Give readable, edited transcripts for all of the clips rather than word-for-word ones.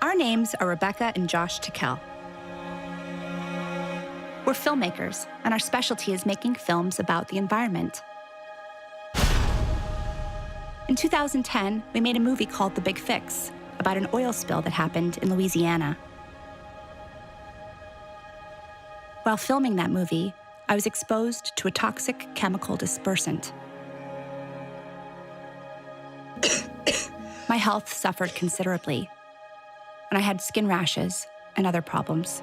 Our names are Rebecca and Josh Tickell. We're filmmakers, and our specialty is making films about the environment. In 2010, we made a movie called The Big Fix about an oil spill that happened in Louisiana. While filming that movie, I was exposed to a toxic chemical dispersant. My health suffered considerably, and I had skin rashes and other problems.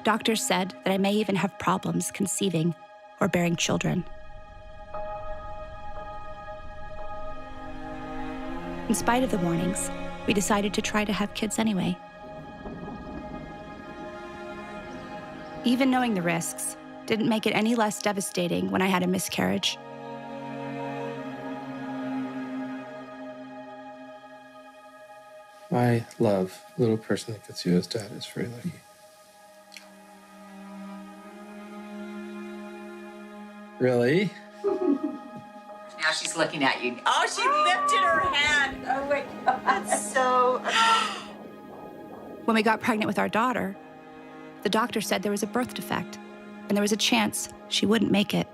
Doctors said that I may even have problems conceiving or bearing children. In spite of the warnings, we decided to try to have kids anyway. Even knowing the risks didn't make it any less devastating when I had a miscarriage. My love, little person that gets you as dad is very lucky. Really? Now she's looking at you. Oh, she lifted her hand. Oh my God. That's so... When we got pregnant with our daughter, the doctor said there was a birth defect, and there was a chance she wouldn't make it.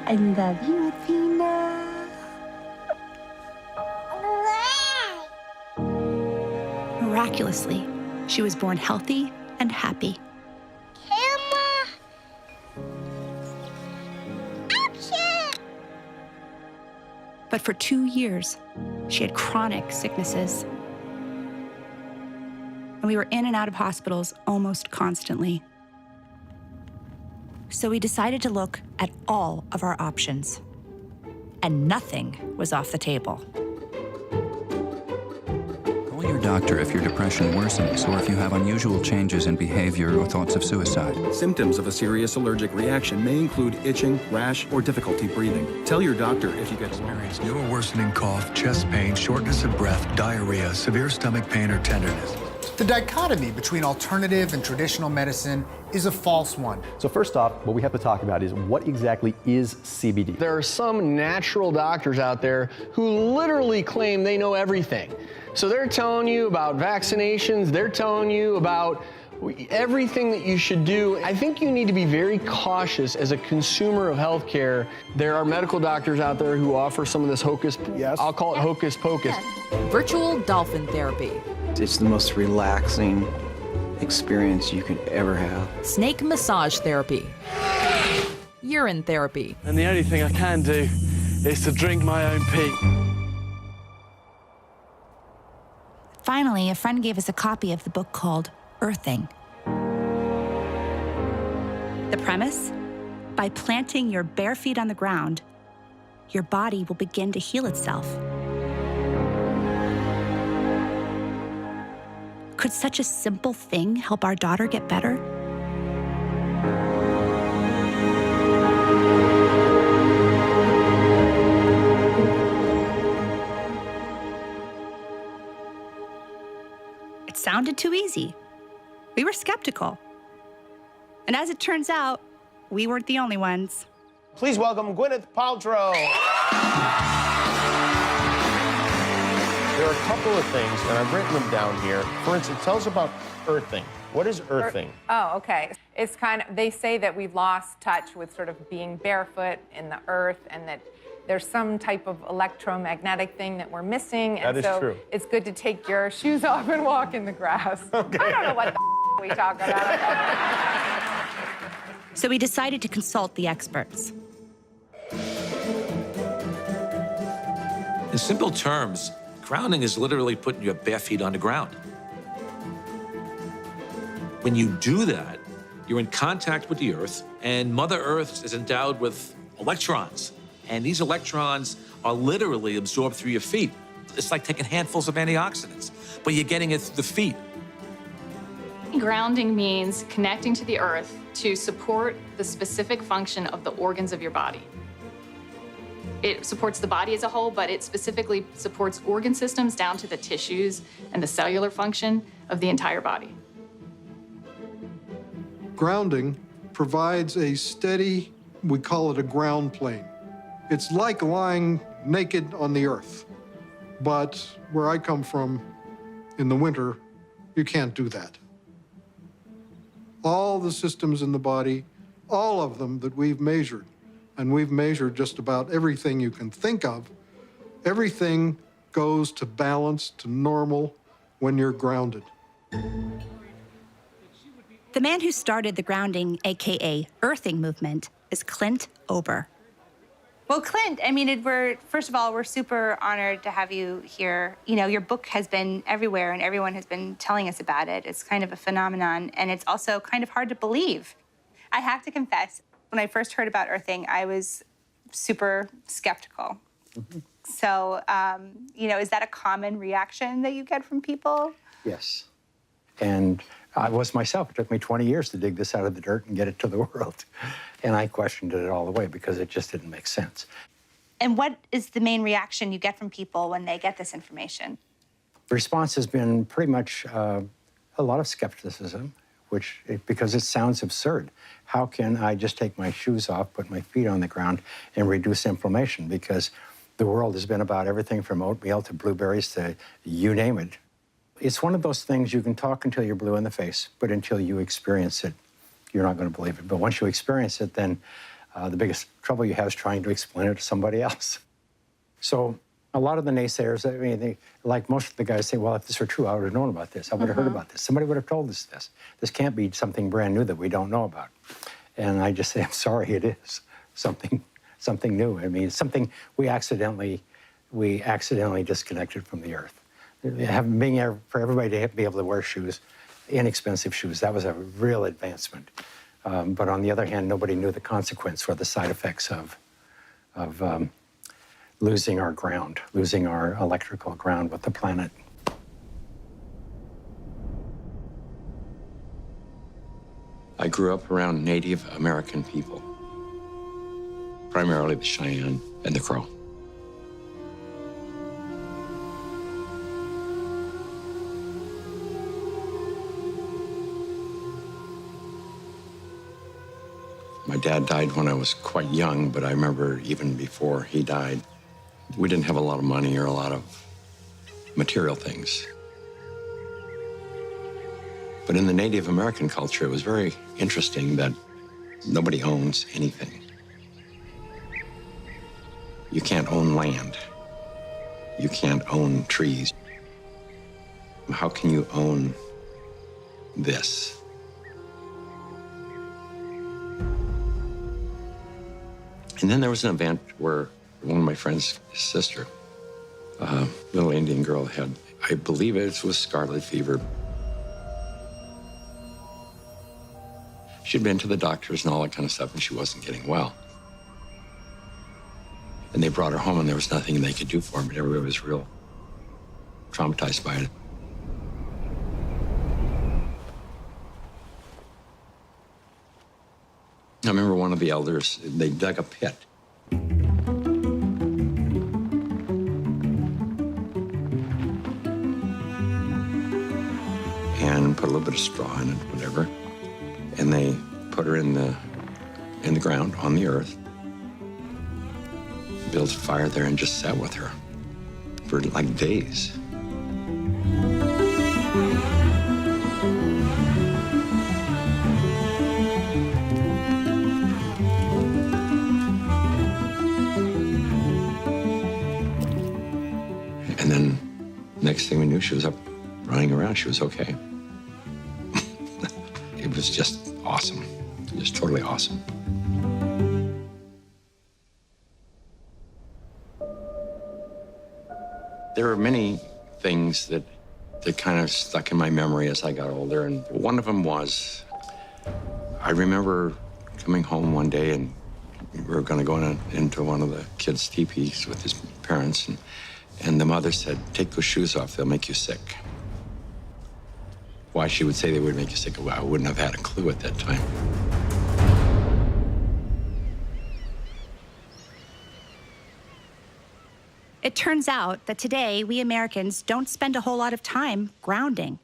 I love you, Athena. Miraculously, she was born healthy and happy. Camera. Action. But for 2 years, she had chronic sicknesses. And we were in and out of hospitals almost constantly. So we decided to look at all of our options. And nothing was off the table. Call your doctor if your depression worsens or if you have unusual changes in behavior or thoughts of suicide. Symptoms of a serious allergic reaction may include itching, rash, or difficulty breathing. Tell your doctor if you experience new or worsening cough, chest pain, shortness of breath, diarrhea, severe stomach pain, or tenderness. The dichotomy between alternative and traditional medicine is a false one. So first off, what we have to talk about is what exactly is CBD? There are some natural doctors out there who literally claim they know everything. So they're telling you about vaccinations, they're telling you about everything that you should do. I think you need to be very cautious as a consumer of healthcare. There are medical doctors out there who offer some of this hocus, I'll call it hocus pocus. Virtual dolphin therapy. It's the most relaxing experience you could ever have. Snake massage therapy. Urine therapy. And the only thing I can do is to drink my own pee. Finally, a friend gave us a copy of the book called Earthing. The premise? By planting your bare feet on the ground, your body will begin to heal itself. Could such a simple thing help our daughter get better? It sounded too easy. We were skeptical. And as it turns out, we weren't the only ones. Please welcome Gwyneth Paltrow. There are a couple of things, and I've written them down here. For instance, tell us about earthing. What is earthing? Oh, okay. It's kind of, they say that we've lost touch with sort of being barefoot in the earth, and that there's some type of electromagnetic thing that we're missing. And that is true. It's good to take your shoes off and walk in the grass. Okay. I don't know what the we talk about. So we decided to consult the experts. In simple terms, grounding is literally putting your bare feet on the ground. When you do that, you're in contact with the Earth, and Mother Earth is endowed with electrons. And these electrons are literally absorbed through your feet. It's like taking handfuls of antioxidants, but you're getting it through the feet. Grounding means connecting to the earth to support the specific function of the organs of your body. It supports the body as a whole, but it specifically supports organ systems down to the tissues and the cellular function of the entire body. Grounding provides a steady We call it a ground plane. It's like lying naked on the earth. But where I come from, in the winter, you can't do that. All the systems in the body, all of them that we've measured, and we've measured just about everything you can think of, everything goes to balance, to normal, when you're grounded. The man who started the grounding, AKA earthing movement, is Clint Ober. Well, Clint, I mean, first of all, we're super honored to have you here. You know, your book has been everywhere and everyone has been telling us about it. It's kind of a phenomenon, and it's also kind of hard to believe. I have to confess, when I first heard about earthing, I was super skeptical. Mm-hmm. So, you know, is that a common reaction that you get from people? Yes. And I was myself. It took me 20 years to dig this out of the dirt and get it to the world. And I questioned it all the way because it just didn't make sense. And what is the main reaction you get from people when they get this information? The response has been pretty much a lot of skepticism, because it sounds absurd. How can I just take my shoes off, put my feet on the ground, and reduce inflammation? Because the world has been about everything from oatmeal to blueberries to you name it. It's one of those things you can talk until you're blue in the face, but until you experience it, you're not going to believe it. But once you experience it, then the biggest trouble you have is trying to explain it to somebody else. So a lot of the naysayers, I mean, like most of the guys say, well, if this were true, I would have known about this. I would have heard about this. Somebody would have told us this. This can't be something brand new that we don't know about. And I just say, I'm sorry, it is something new. I mean, it's something we accidentally disconnected from the earth. For everybody to be able to wear shoes, inexpensive shoes, that was a real advancement. But on the other hand, nobody knew the consequence or the side effects of losing our ground, losing our electrical ground with the planet. I grew up around Native American people, primarily the Cheyenne and the Crow. My dad died when I was quite young, but I remember even before he died, we didn't have a lot of money or a lot of material things. But in the Native American culture, it was very interesting that nobody owns anything. You can't own land. You can't own trees. How can you own this? And then there was an event where one of my friend's sister, a little Indian girl, had, I believe it was scarlet fever. She'd been to the doctors and all that kind of stuff, and she wasn't getting well. And they brought her home, and there was nothing they could do for her, but everybody was real traumatized by it. I remember one of the elders, they dug a pit. And put a little bit of straw in it, whatever. And they put her in the ground, on the earth. Built a fire there and just sat with her for like days. And then next thing we knew, she was up running around. She was okay. It was just awesome, just totally awesome. There were many things that kind of stuck in my memory as I got older, and one of them was, I remember coming home one day, and we were going to go into one of the kids' teepees with his parents, and the mother said, "Take those shoes off, they'll make you sick." Why she would say they would make you sick, well, I wouldn't have had a clue at that time. It turns out that today, we Americans don't spend a whole lot of time grounding.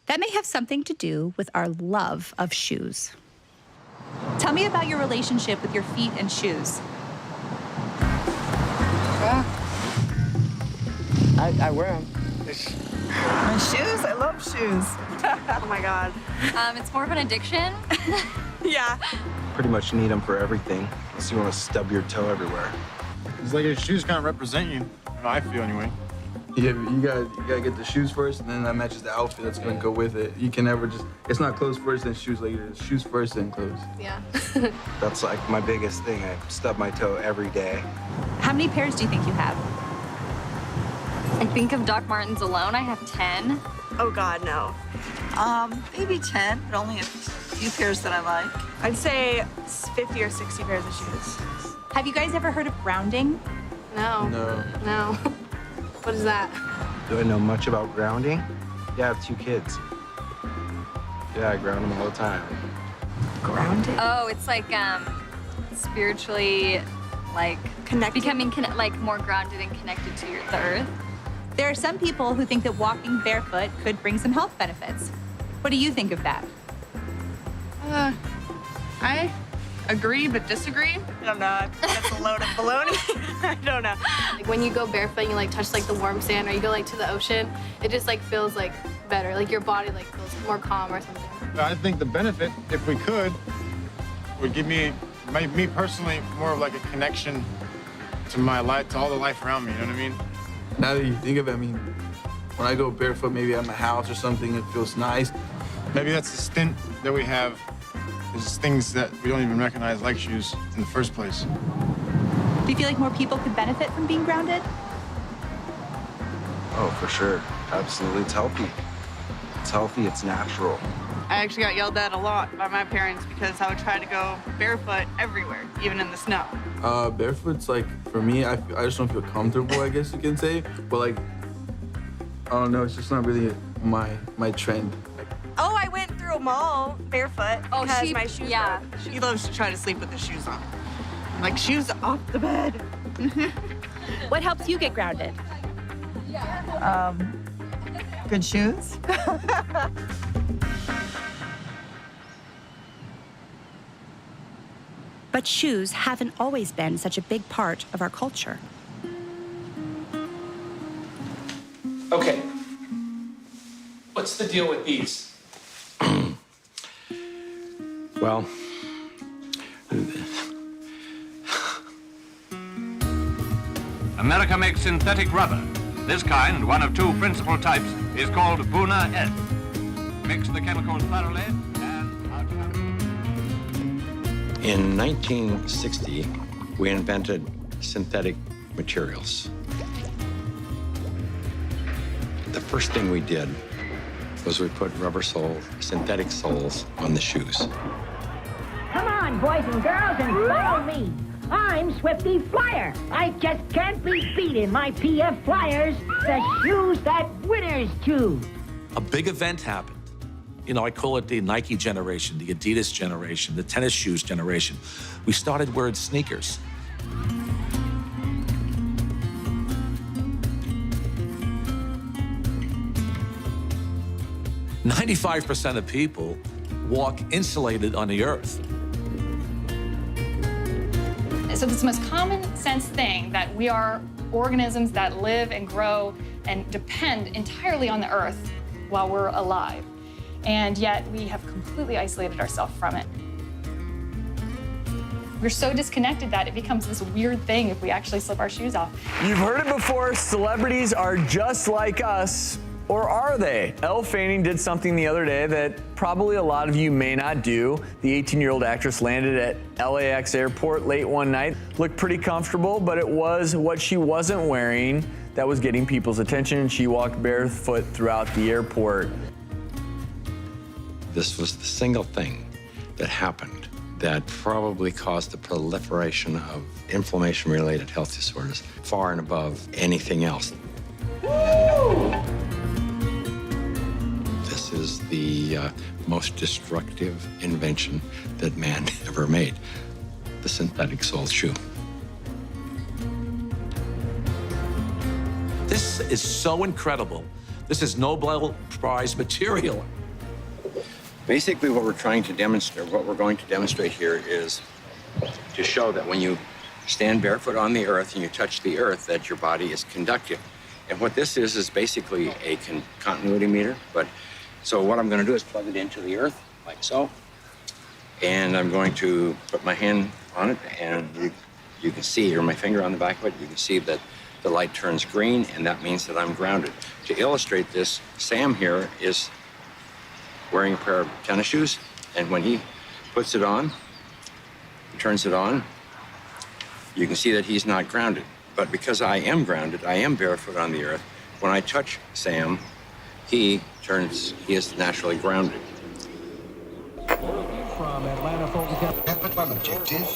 That may have something to do with our love of shoes. Tell me about your relationship with your feet and shoes. I wear them. My shoes? I love shoes. Oh my God. It's more of an addiction. Yeah. Pretty much need them for everything, unless you want to stub your toe everywhere. It's like your shoes kind of represent you. I feel anyway. Yeah, you gotta get the shoes first, and then that matches the outfit that's gonna go with it. You can never just, it's not clothes first, then shoes later. It's shoes first, then clothes. Yeah. That's like my biggest thing. I stub my toe every day. How many pairs do you think you have? I think of Doc Martens alone, I have 10. Oh God, no. Maybe 10, but only a few pairs that I like. I'd say 50 or 60 pairs of shoes. Have you guys ever heard of grounding? No. No. What is that? Do I know much about grounding? Yeah, I have 2 kids. Yeah, I ground them all the time. Grounding? Oh, it's like spiritually, like becoming like more grounded and connected to the earth. There are some people who think that walking barefoot could bring some health benefits. What do you think of that? I agree but disagree. I don't know. That's a load of baloney. I don't know. Like when you go barefoot and you like touch like the warm sand or you go like to the ocean, it just like feels like better. Like your body like feels more calm or something. I think the benefit, if we could, would give me personally, more of like a connection to my life, to all the life around me, you know what I mean? Now that you think of it, I mean, when I go barefoot, maybe at my house or something, it feels nice. Maybe that's the stint that we have, is things that we don't even recognize like shoes in the first place. Do you feel like more people could benefit from being grounded? Oh, for sure. Absolutely. It's healthy. It's healthy. It's natural. I actually got yelled at a lot by my parents because I would try to go barefoot everywhere, even in the snow. Barefoot's like, for me, I just don't feel comfortable, I guess you can say. But like, I don't know, it's just not really my trend. Oh, I went through a mall barefoot because my shoes yeah. broke. She loves to try to sleep with the shoes on. Like, shoes off the bed. What helps you get grounded? Good shoes. But shoes haven't always been such a big part of our culture. Okay. What's the deal with these? Well, America makes synthetic rubber. This kind, one of 2 principal types, is called Buna S. Mix the chemicals thoroughly in 1960, we invented synthetic materials. The first thing we did was we put rubber soles, synthetic soles on the shoes. Come on, boys and girls, and follow me. I'm Swifty Flyer. I just can't be beat in my PF Flyers, the shoes that winners choose. A big event happened. You know, I call it the Nike generation, the Adidas generation, the tennis shoes generation. We started wearing sneakers. "95% of people walk insulated on the earth." So it's the most common sense thing that we are organisms that live and grow and depend entirely on the earth while we're alive. And yet we have completely isolated ourselves from it. We're so disconnected that it becomes this weird thing if we actually slip our shoes off. You've heard it before, celebrities are just like us. Or are they? Elle Fanning did something the other day that probably a lot of you may not do. The 18-year-old actress landed at LAX airport late one night. Looked pretty comfortable, but it was what she wasn't wearing that was getting people's attention. She walked barefoot throughout the airport. This was the single thing that happened that probably caused the proliferation of inflammation-related health disorders far and above anything else. This is the most destructive invention that man ever made, the synthetic sole shoe. This is so incredible. This is Nobel Prize material. Basically, what we're trying to demonstrate, what we're going to demonstrate here is to show that when you stand barefoot on the earth and you touch the earth, that your body is conductive. And what this is basically a continuity meter. So what I'm going to do is plug it into the earth, like so. And I'm going to put my hand on it, and you can see, or my finger on the back of it, you can see that the light turns green, and that means that I'm grounded. To illustrate this, Sam here is wearing a pair of tennis shoes, and when he puts it on, turns it on, you can see that he's not grounded. But because I am grounded, I am barefoot on the earth, when I touch Sam, he is naturally grounded. From Atlanta, Fulton objective,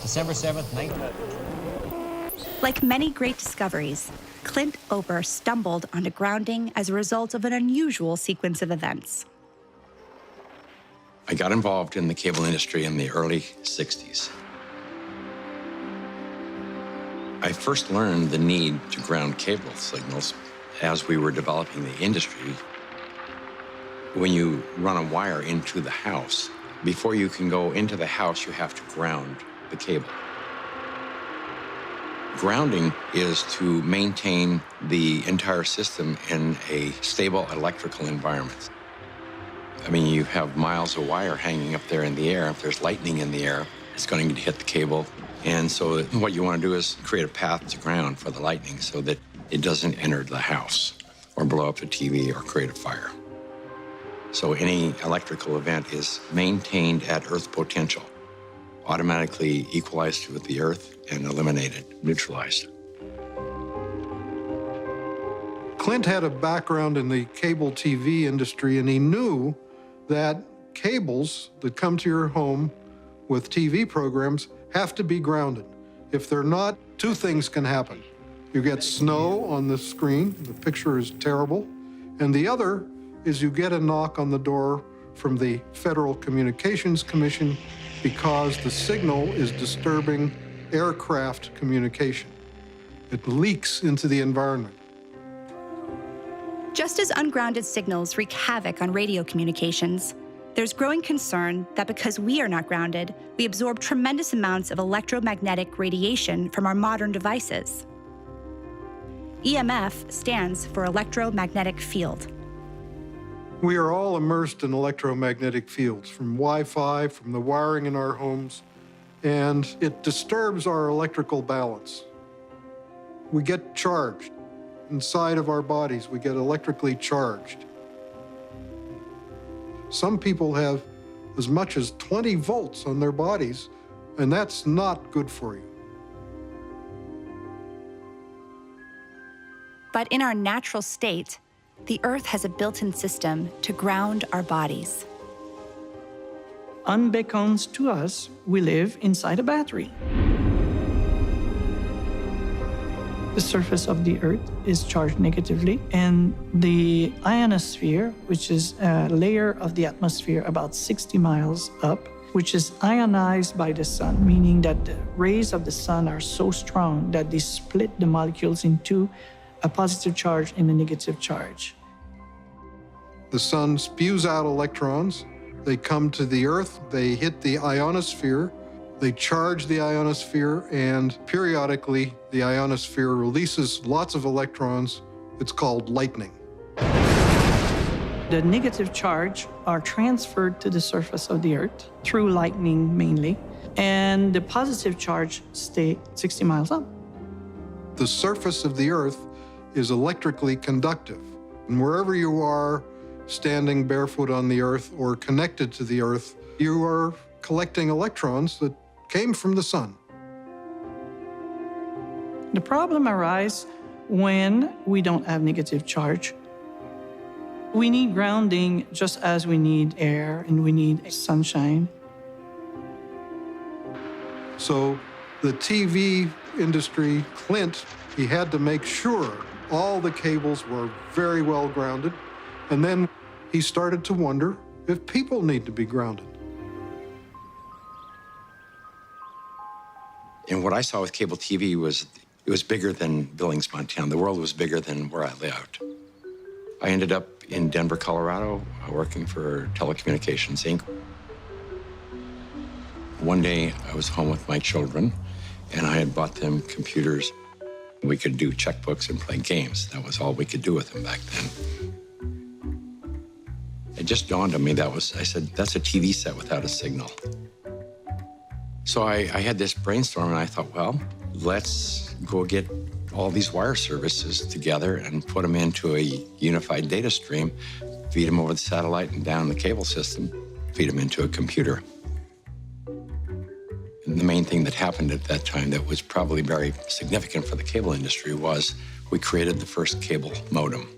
December 7th, 19... Like many great discoveries, Clint Ober stumbled onto grounding as a result of an unusual sequence of events. I got involved in the cable industry in the early 60s. I first learned the need to ground cable signals as we were developing the industry. When you run a wire into the house, before you can go into the house, you have to ground the cable. Grounding is to maintain the entire system in a stable electrical environment. I mean, you have miles of wire hanging up there in the air. If there's lightning in the air, it's going to hit the cable. And so what you want to do is create a path to ground for the lightning so that it doesn't enter the house or blow up the TV or create a fire. So any electrical event is maintained at earth potential, automatically equalized with the earth and eliminated, neutralized. Clint had a background in the cable TV industry, and he knew that cables that come to your home with TV programs have to be grounded. If they're not, two things can happen. You get snow on the screen, the picture is terrible, and the other is you get a knock on the door from the Federal Communications Commission because the signal is disturbing aircraft communication. It leaks into the environment. Just as ungrounded signals wreak havoc on radio communications, there's growing concern that because we are not grounded, we absorb tremendous amounts of electromagnetic radiation from our modern devices. EMF stands for electromagnetic field. We are all immersed in electromagnetic fields, from Wi-Fi, from the wiring in our homes, and it disturbs our electrical balance. We get charged. Inside of our bodies, we get electrically charged. Some people have as much as 20 volts on their bodies, and that's not good for you. But in our natural state, the Earth has a built-in system to ground our bodies. Unbeknownst to us, we live inside a battery. The surface of the Earth is charged negatively, and the ionosphere, which is a layer of the atmosphere about 60 miles up, which is ionized by the sun, meaning that the rays of the sun are so strong that they split the molecules into a positive charge and a negative charge. The sun spews out electrons. They come to the Earth, they hit the ionosphere, they charge the ionosphere, and periodically the ionosphere releases lots of electrons. It's called lightning. The negative charge are transferred to the surface of the Earth through lightning mainly, and the positive charge stay 60 miles up. The surface of the Earth is electrically conductive, and wherever you are, standing barefoot on the Earth or connected to the Earth, you are collecting electrons that came from the sun. The problem arises when we don't have negative charge. We need grounding just as we need air and we need sunshine. So the TV industry, Clint, he had to make sure all the cables were very well grounded. And then he started to wonder if people need to be grounded. And what I saw with cable TV was, it was bigger than Billings, Montana. The world was bigger than where I lived. I ended up in Denver, Colorado, working for Telecommunications Inc. One day, I was home with my children, and I had bought them computers. We could do checkbooks and play games. That was all we could do with them back then. It just dawned on me I said, that's a TV set without a signal. So I had this brainstorm, and I thought, well, let's go get all these wire services together and put them into a unified data stream, feed them over the satellite and down the cable system, feed them into a computer. And the main thing that happened at that time that was probably very significant for the cable industry was we created the first cable modem.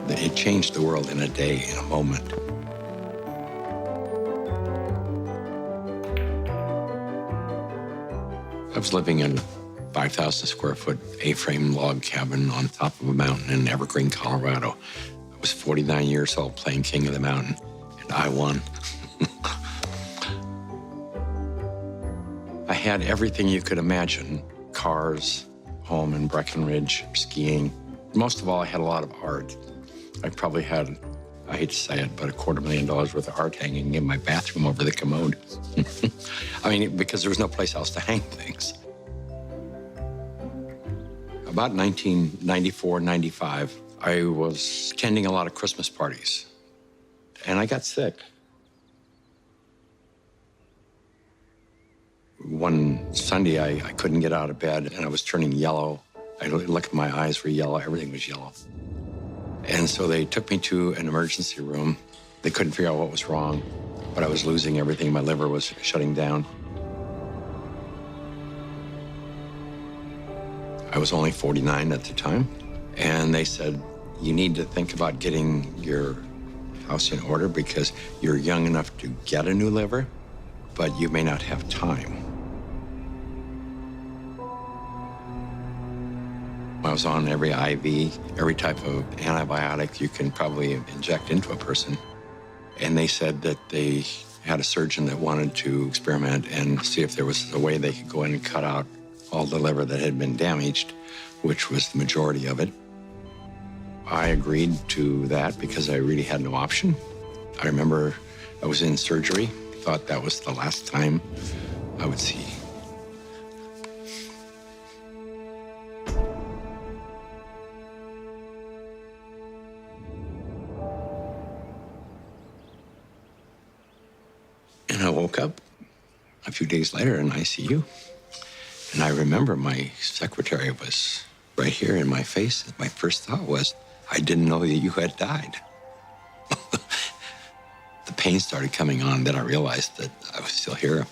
It changed the world in a day, in a moment. I was living in a 5,000 square foot A-frame log cabin on top of a mountain in Evergreen, Colorado. I was 49 years old playing King of the Mountain, and I won. I had everything you could imagine: cars, home in Breckenridge, skiing. Most of all, I had a lot of art. I probably had, I hate to say it, but $250,000 worth of art hanging in my bathroom over the commode. I mean, because there was no place else to hang things. About 1994, 95, I was attending a lot of Christmas parties, and I got sick. One Sunday, I couldn't get out of bed, and I was turning yellow. I looked at my eyes were yellow, everything was yellow. And so they took me to an emergency room. They couldn't figure out what was wrong, but I was losing everything. My liver was shutting down. I was only 49 at the time, and they said, you need to think about getting your house in order because you're young enough to get a new liver, but you may not have time. I was on every IV, every type of antibiotic you can probably inject into a person. And they said that they had a surgeon that wanted to experiment and see if there was a way they could go in and cut out all the liver that had been damaged, which was the majority of it. I agreed to that because I really had no option. I remember I was in surgery, thought that was the last time I would see. And I woke up a few days later in ICU. And I remember my secretary was right here in my face. My first thought was, I didn't know that you had died. The pain started coming on, then I realized that I was still here.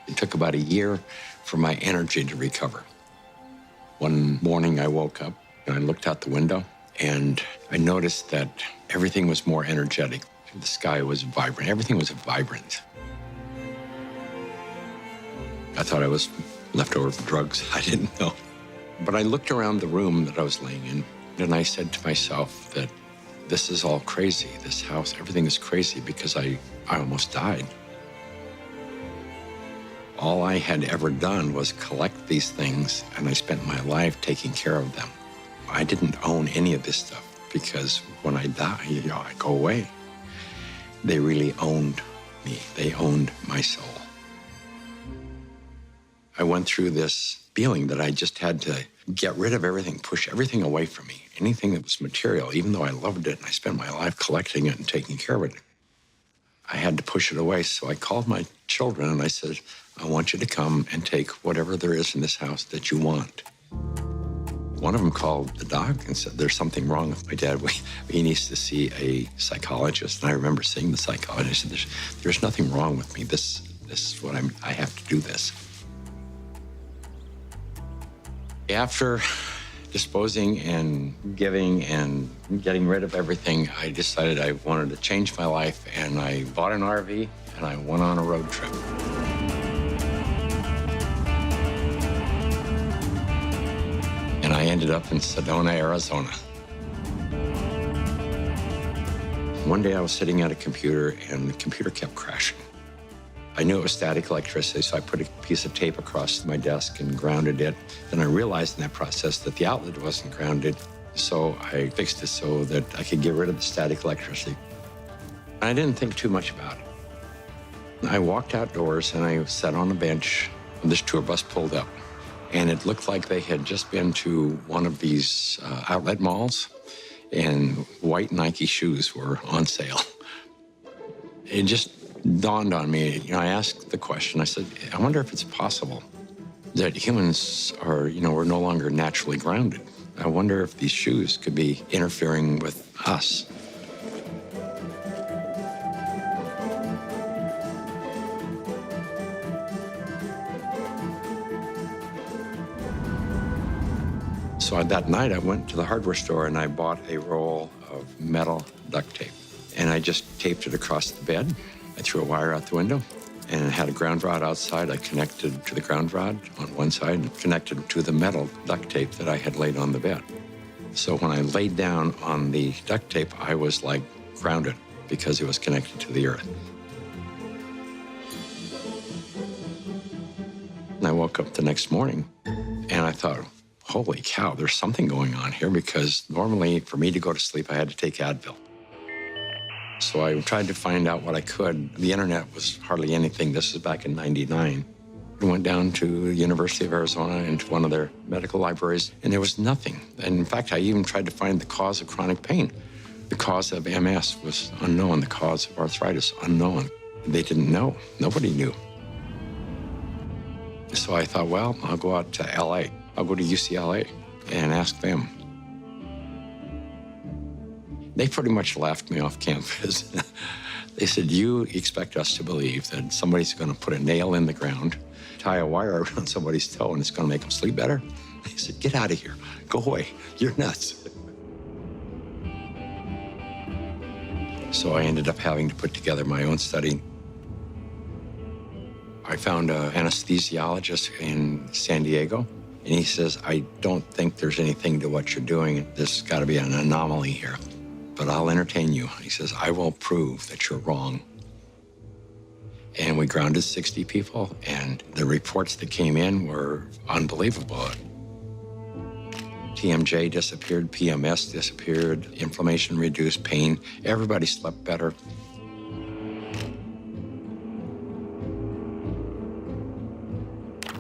It took about a year for my energy to recover. One morning I woke up and I looked out the window and I noticed that everything was more energetic. The sky was vibrant. Everything was vibrant. I thought I was left over from drugs. I didn't know. But I looked around the room that I was laying in, and I said to myself that this is all crazy. This house, everything is crazy because I almost died. All I had ever done was collect these things, and I spent my life taking care of them. I didn't own any of this stuff because when I die, I go away. They really owned me. They owned my soul. I went through this feeling that I just had to get rid of everything, push everything away from me. Anything that was material, even though I loved it and I spent my life collecting it and taking care of it, I had to push it away. So I called my children and I said, I want you to come and take whatever there is in this house that you want. One of them called the doc and said, there's something wrong with my dad. He needs to see a psychologist. And I remember seeing the psychologist and said, there's nothing wrong with me. This is what I have to do this. After disposing and giving and getting rid of everything, I decided I wanted to change my life, and I bought an RV and I went on a road trip. And I ended up in Sedona, Arizona. One day I was sitting at a computer and the computer kept crashing. I knew it was static electricity, so I put a piece of tape across my desk and grounded it. Then I realized in that process that the outlet wasn't grounded, so I fixed it so that I could get rid of the static electricity. I didn't think too much about it. I walked outdoors and I sat on a bench. This tour bus pulled up, and it looked like they had just been to one of these outlet malls, and white Nike shoes were on sale. It just dawned on me, I asked the question, I said, I wonder if it's possible that humans are, we're no longer naturally grounded. I wonder if these shoes could be interfering with us. So that night I went to the hardware store and I bought a roll of metal duct tape. And I just taped it across the bed. I threw a wire out the window and it had a ground rod outside. I connected to the ground rod on one side and connected to the metal duct tape that I had laid on the bed. So when I laid down on the duct tape, I was like grounded because it was connected to the earth. And I woke up the next morning and I thought, holy cow, there's something going on here, because normally for me to go to sleep, I had to take Advil. So I tried to find out what I could. The internet was hardly anything. This was back in '99. I went down to the University of Arizona into one of their medical libraries, and there was nothing. And in fact, I even tried to find the cause of chronic pain. The cause of MS was unknown. The cause of arthritis, unknown. They didn't know. Nobody knew. So I thought, well, I'll go out to LA. I'll go to UCLA and ask them. They pretty much laughed me off campus. They said, you expect us to believe that somebody's going to put a nail in the ground, tie a wire around somebody's toe, and it's going to make them sleep better? They said, get out of here. Go away. You're nuts. So I ended up having to put together my own study. I found an anesthesiologist in San Diego, and he says, I don't think there's anything to what you're doing. There's got to be an anomaly here. But I'll entertain you. He says, I will prove that you're wrong. And we grounded 60 people, and the reports that came in were unbelievable. TMJ disappeared, PMS disappeared, inflammation reduced, pain. Everybody slept better.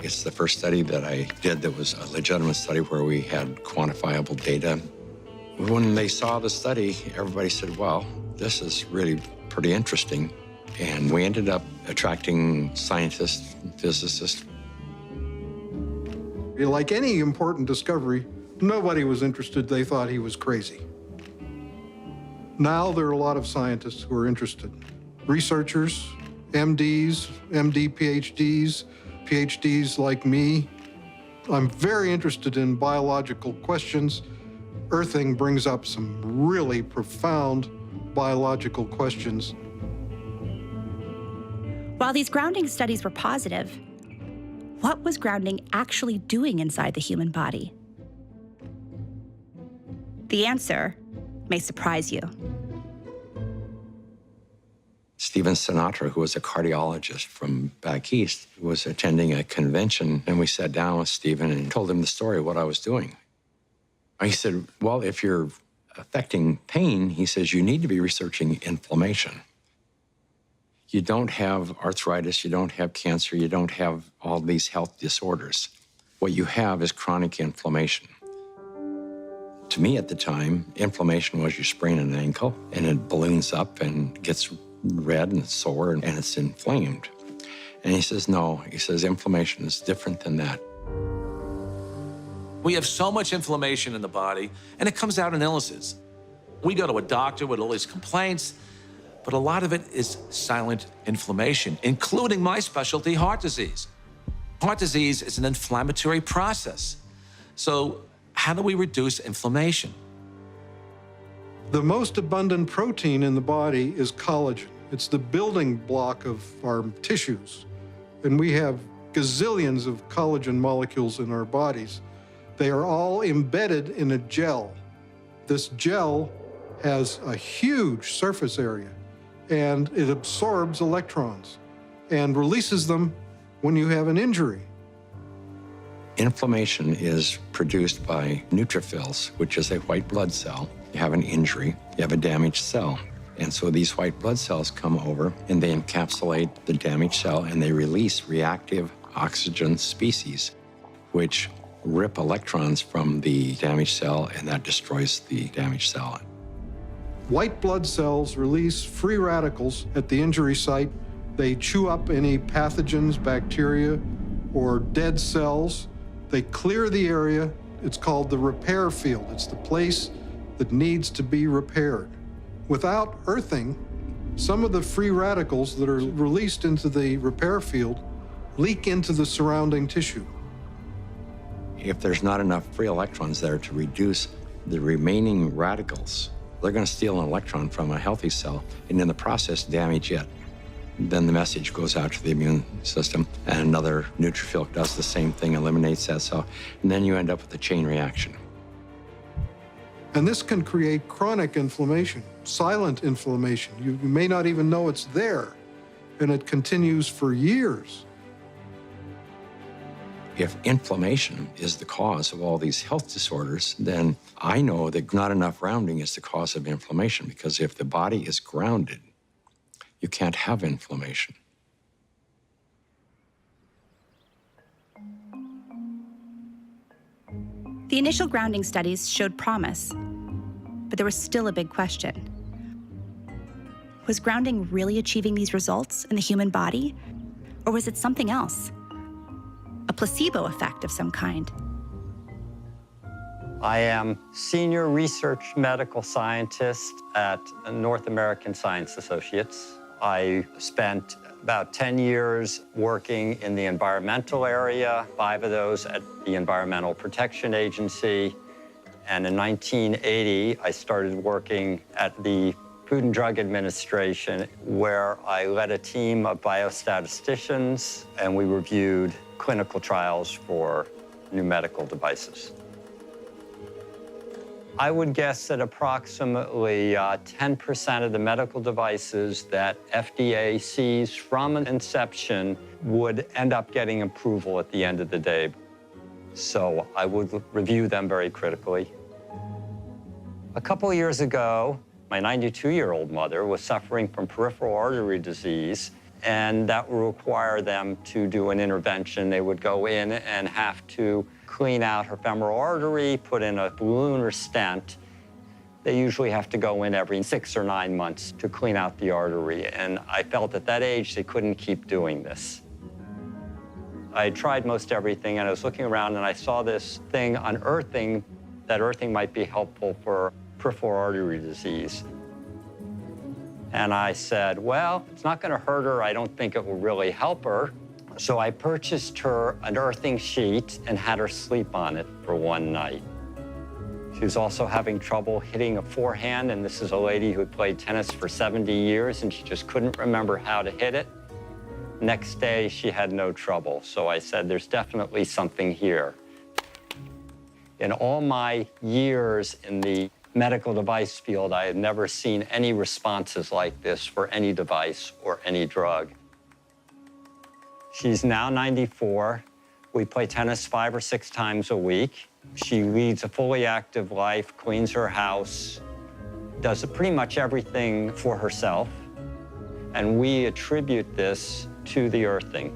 It's the first study that I did that was a legitimate study where we had quantifiable data. When they saw the study, everybody said, well, this is really pretty interesting. And we ended up attracting scientists, physicists. Like any important discovery, nobody was interested. They thought he was crazy. Now there are a lot of scientists who are interested. Researchers, MDs, MD PhDs, PhDs like me. I'm very interested in biological questions. Earthing brings up some really profound biological questions. While these grounding studies were positive, what was grounding actually doing inside the human body? The answer may surprise you. Stephen Sinatra, who was a cardiologist from back east, was attending a convention, and we sat down with Stephen and told him the story of what I was doing. He said, well, if you're affecting pain, he says, you need to be researching inflammation. You don't have arthritis, you don't have cancer, you don't have all these health disorders. What you have is chronic inflammation. To me at the time, inflammation was you sprain an ankle and it balloons up and gets red and sore and it's inflamed. And he says, no, he says, inflammation is different than that. We have so much inflammation in the body, and it comes out in illnesses. We go to a doctor with all these complaints, but a lot of it is silent inflammation, including my specialty, heart disease. Heart disease is an inflammatory process. So how do we reduce inflammation? The most abundant protein in the body is collagen. It's the building block of our tissues. And we have gazillions of collagen molecules in our bodies. They are all embedded in a gel. This gel has a huge surface area, and it absorbs electrons. and releases them when you have an injury. Inflammation is produced by neutrophils, which is a white blood cell. You have an injury, you have a damaged cell. And so these white blood cells come over and they encapsulate the damaged cell and they release reactive oxygen species, which rip electrons from the damaged cell, and that destroys the damaged cell. White blood cells release free radicals at the injury site. They chew up any pathogens, bacteria, or dead cells. They clear the area. It's called the repair field. It's the place that needs to be repaired. Without earthing, some of the free radicals that are released into the repair field leak into the surrounding tissue. If there's not enough free electrons there to reduce the remaining radicals, they're going to steal an electron from a healthy cell and in the process damage it. Then the message goes out to the immune system and another neutrophil does the same thing, eliminates that cell, and then you end up with a chain reaction. And this can create chronic inflammation, silent inflammation. You may not even know it's there, and it continues for years. If inflammation is the cause of all these health disorders, then I know that not enough grounding is the cause of inflammation, because if the body is grounded, you can't have inflammation. The initial grounding studies showed promise, but there was still a big question. Was grounding really achieving these results in the human body, or was it something else? A placebo effect of some kind? I am Senior Research Medical Scientist at North American Science Associates. I spent about 10 years working in the environmental area, 5 of those at the Environmental Protection Agency. And in 1980, I started working at the Food and Drug Administration, where I led a team of biostatisticians, and we reviewed clinical trials for new medical devices. I would guess that approximately 10% of the medical devices that FDA sees from inception would end up getting approval at the end of the day. So I would review them very critically. A couple of years ago, my 92-year-old mother was suffering from peripheral artery disease, and that would require them to do an intervention. They would go in and have to clean out her femoral artery, put in a balloon or stent. They usually have to go in every 6 or 9 months to clean out the artery, and I felt at that age they couldn't keep doing this. I had tried most everything, and I was looking around and I saw this thing on earthing, that earthing might be helpful for peripheral artery disease. And I said, well, it's not going to hurt her. I don't think it will really help her. So I purchased her an earthing sheet and had her sleep on it for one night. She was also having trouble hitting a forehand, and this is a lady who had played tennis for 70 years, and she just couldn't remember how to hit it. Next day, she had no trouble. So I said, there's definitely something here. In all my years in the medical device field, I had never seen any responses like this for any device or any drug. She's now 94. We play tennis 5 or 6 times a week. She leads a fully active life, cleans her house, does pretty much everything for herself. And we attribute this to the earthing.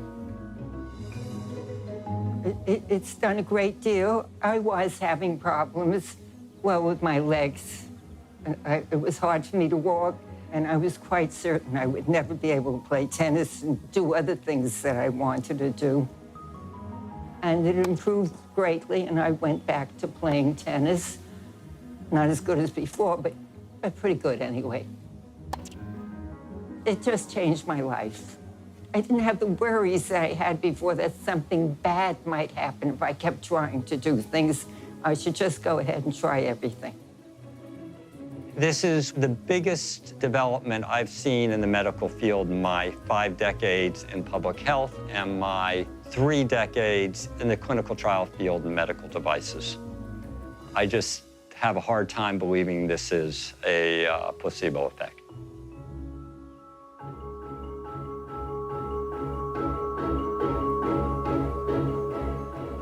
It's done a great deal. I was having problems, well, with my legs. It was hard for me to walk, and I was quite certain I would never be able to play tennis and do other things that I wanted to do. And it improved greatly, and I went back to playing tennis. Not as good as before, but pretty good anyway. It just changed my life. I didn't have the worries that I had before that something bad might happen if I kept trying to do things. I should just go ahead and try everything. This is the biggest development I've seen in the medical field in my 5 decades in public health and my 3 decades in the clinical trial field in medical devices. I just have a hard time believing this is a placebo effect.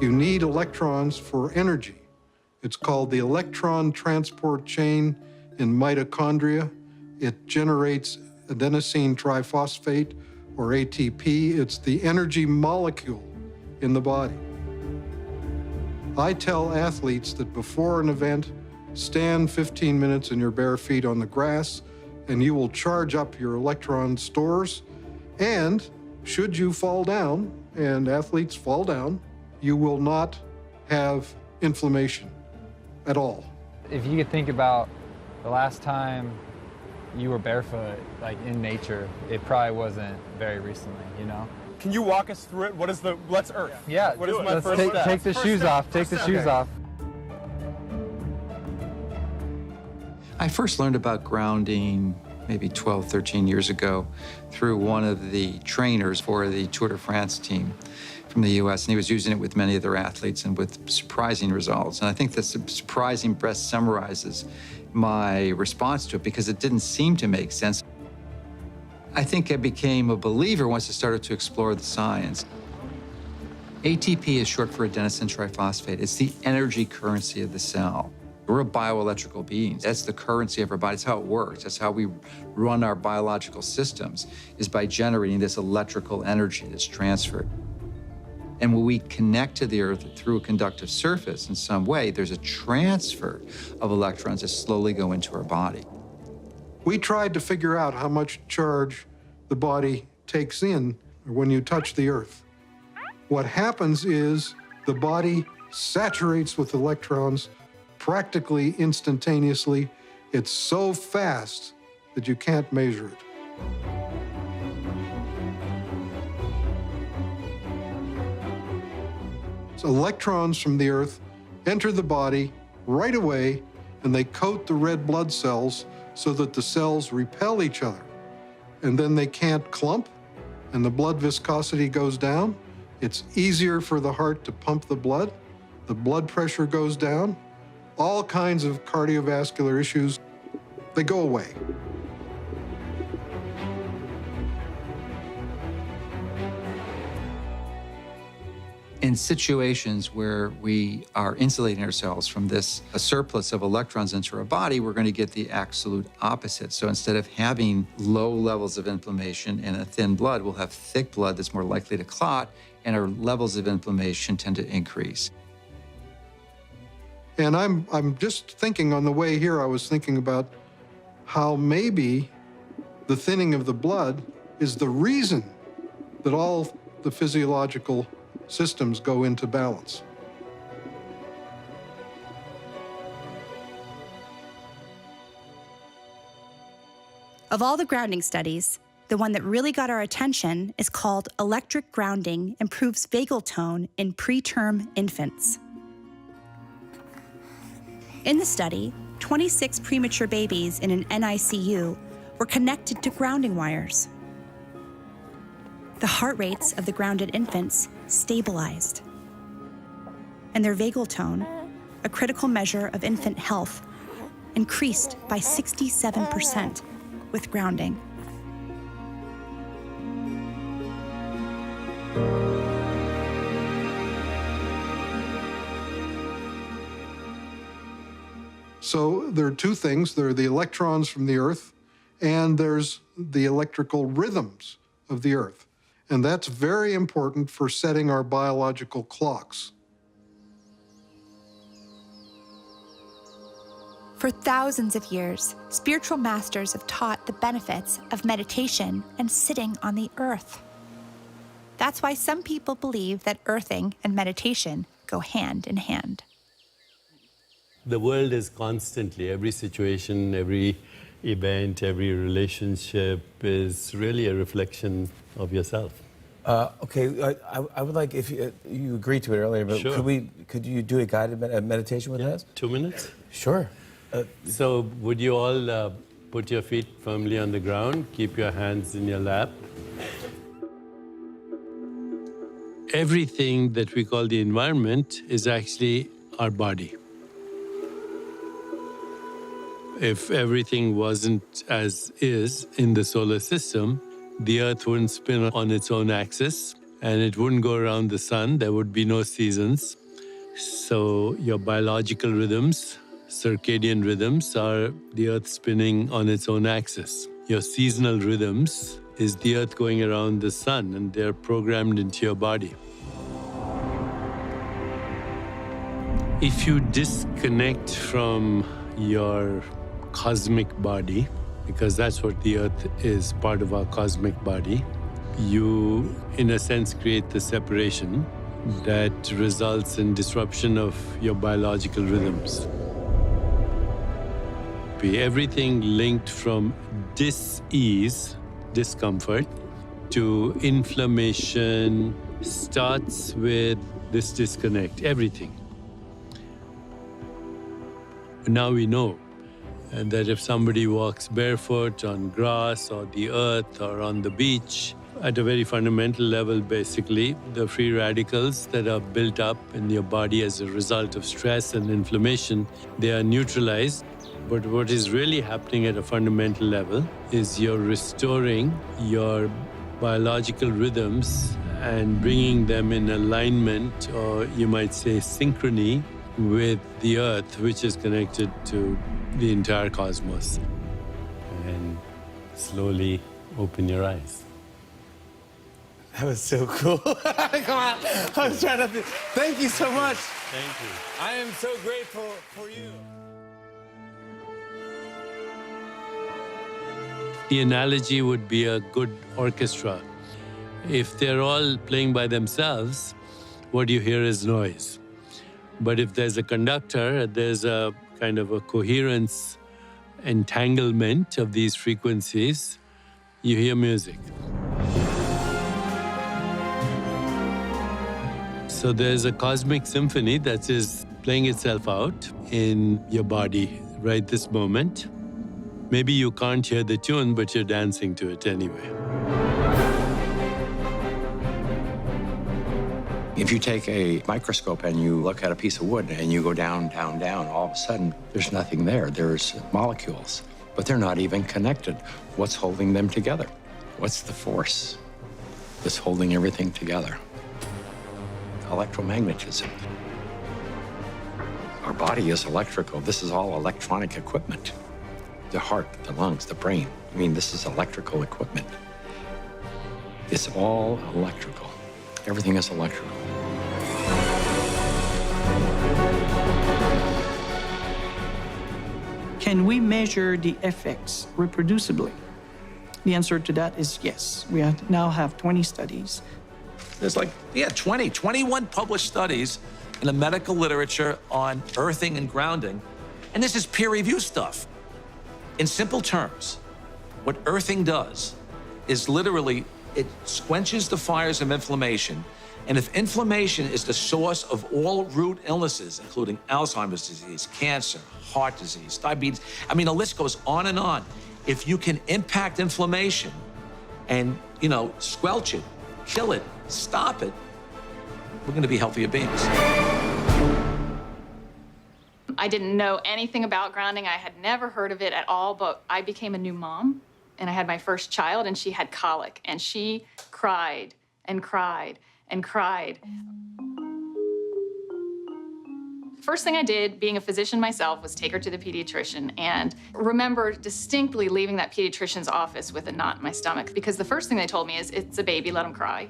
You need electrons for energy. It's called the electron transport chain in mitochondria. It generates adenosine triphosphate, or ATP. It's the energy molecule in the body. I tell athletes that before an event, stand 15 minutes in your bare feet on the grass, and you will charge up your electron stores. And should you fall down, and athletes fall down, you will not have inflammation at all. If you could think about the last time you were barefoot, like in nature, it probably wasn't very recently, you know? Can you walk us through it? What is the, let's Earth. Yeah, what is my first step? Take the shoes off, take the shoes off. I first learned about grounding maybe 12, 13 years ago through one of the trainers for the Tour de France team from the US, and he was using it with many of their athletes and with surprising results. And I think this surprising best summarizes my response to it because it didn't seem to make sense. I think I became a believer once I started to explore the science. ATP is short for adenosine triphosphate. It's the energy currency of the cell. We're a bioelectrical being. That's the currency of our body. That's how it works. That's how we run our biological systems, is by generating this electrical energy that's transferred. And when we connect to the Earth through a conductive surface in some way, there's a transfer of electrons that slowly go into our body. We tried to figure out how much charge the body takes in when you touch the Earth. What happens is the body saturates with electrons practically instantaneously. It's so fast that you can't measure it. So electrons from the Earth enter the body right away, and they coat the red blood cells so that the cells repel each other. And then they can't clump, and the blood viscosity goes down. It's easier for the heart to pump the blood pressure goes down. All kinds of cardiovascular issues, they go away. In situations where we are insulating ourselves from this a surplus of electrons into our body, we're going to get the absolute opposite. So instead of having low levels of inflammation and a thin blood, we'll have thick blood that's more likely to clot, and our levels of inflammation tend to increase. And I'm just thinking on the way here, I was thinking about how maybe the thinning of the blood is the reason that all the physiological systems go into balance. Of all the grounding studies, the one that really got our attention is called Electric Grounding Improves Vagal Tone in Preterm Infants. In the study, 26 premature babies in an NICU were connected to grounding wires. The heart rates of the grounded infants stabilized, and their vagal tone, a critical measure of infant health, increased by 67% with grounding. So there are two things. There are the electrons from the Earth, and there's the electrical rhythms of the Earth. And that's very important for setting our biological clocks. For thousands of years, spiritual masters have taught the benefits of meditation and sitting on the earth. That's why some people believe that earthing and meditation go hand in hand. The world is constantly, every situation, every event, every relationship is really a reflection of yourself. Okay, I would like, if you agreed to it earlier, but Sure. could you do a guided meditation with us? 2 minutes? Sure. So would you all put your feet firmly on the ground, keep your hands in your lap. Everything that we call the environment is actually our body. If everything wasn't as is in the solar system, the Earth wouldn't spin on its own axis, and it wouldn't go around the sun. There would be no seasons. So your biological rhythms, circadian rhythms, are the Earth spinning on its own axis. Your seasonal rhythms is the Earth going around the sun, and they're programmed into your body. If you disconnect from your cosmic body, because that's what the Earth is, part of our cosmic body, you, in a sense, create the separation that results in disruption of your biological rhythms. Everything linked from dis-ease, discomfort, to inflammation starts with this disconnect, everything. Now we know that if somebody walks barefoot on grass or the earth or on the beach, at a very fundamental level, basically, the free radicals that are built up in your body as a result of stress and inflammation, they are neutralized. But what is really happening at a fundamental level is you're restoring your biological rhythms and bringing them in alignment, or you might say synchrony, with the Earth, which is connected to the entire cosmos. And slowly open your eyes. That was so cool. Come on. I was trying to... Thank you so much. Thank you. I am so grateful for you. The analogy would be a good orchestra. If they're all playing by themselves, what you hear is noise. But if there's a conductor, there's a kind of a coherence, entanglement of these frequencies, you hear music. So there's a cosmic symphony that is playing itself out in your body right this moment. Maybe you can't hear the tune, but you're dancing to it anyway. If you take a microscope and you look at a piece of wood and you go down, down, down, all of a sudden, there's nothing there. There's molecules, but they're not even connected. What's holding them together? What's the force that's holding everything together? Electromagnetism. Our body is electrical. This is all electronic equipment. The heart, the lungs, the brain. I mean, this is electrical equipment. It's all electrical. Everything is electrical. Can we measure the effects reproducibly? The answer to that is yes. We now have 20 studies. There's 21 published studies in the medical literature on earthing and grounding, and this is peer-reviewed stuff. In simple terms, what earthing does is literally, it quenches the fires of inflammation, and if inflammation is the source of all root illnesses, including Alzheimer's disease, cancer, heart disease, diabetes, I mean, the list goes on and on. If you can impact inflammation and, squelch it, kill it, stop it, we're going to be healthier beings. I didn't know anything about grounding. I had never heard of it at all, but I became a new mom, and I had my first child, and she had colic, and she cried and cried and cried. First thing I did, being a physician myself, was take her to the pediatrician, and remember distinctly leaving that pediatrician's office with a knot in my stomach, because the first thing they told me is, it's a baby, let him cry.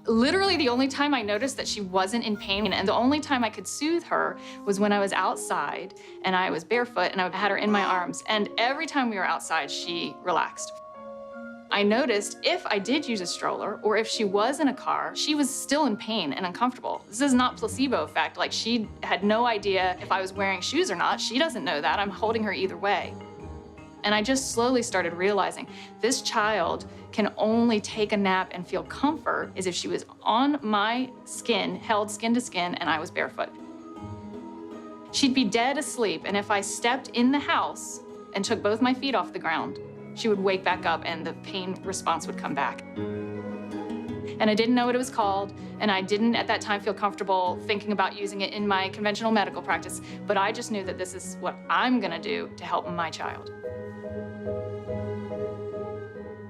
Literally the only time I noticed that she wasn't in pain, and the only time I could soothe her, was when I was outside and I was barefoot and I had her in my arms. And every time we were outside, she relaxed. I noticed if I did use a stroller or if she was in a car, she was still in pain and uncomfortable. This is not placebo effect. Like, she had no idea if I was wearing shoes or not. She doesn't know that. I'm holding her either way. And I just slowly started realizing this child can only take a nap and feel comfort is if she was on my skin, held skin to skin, and I was barefoot. She'd be dead asleep, and if I stepped in the house and took both my feet off the ground, she would wake back up and the pain response would come back. And I didn't know what it was called, and I didn't at that time feel comfortable thinking about using it in my conventional medical practice, but I just knew that this is what I'm gonna do to help my child.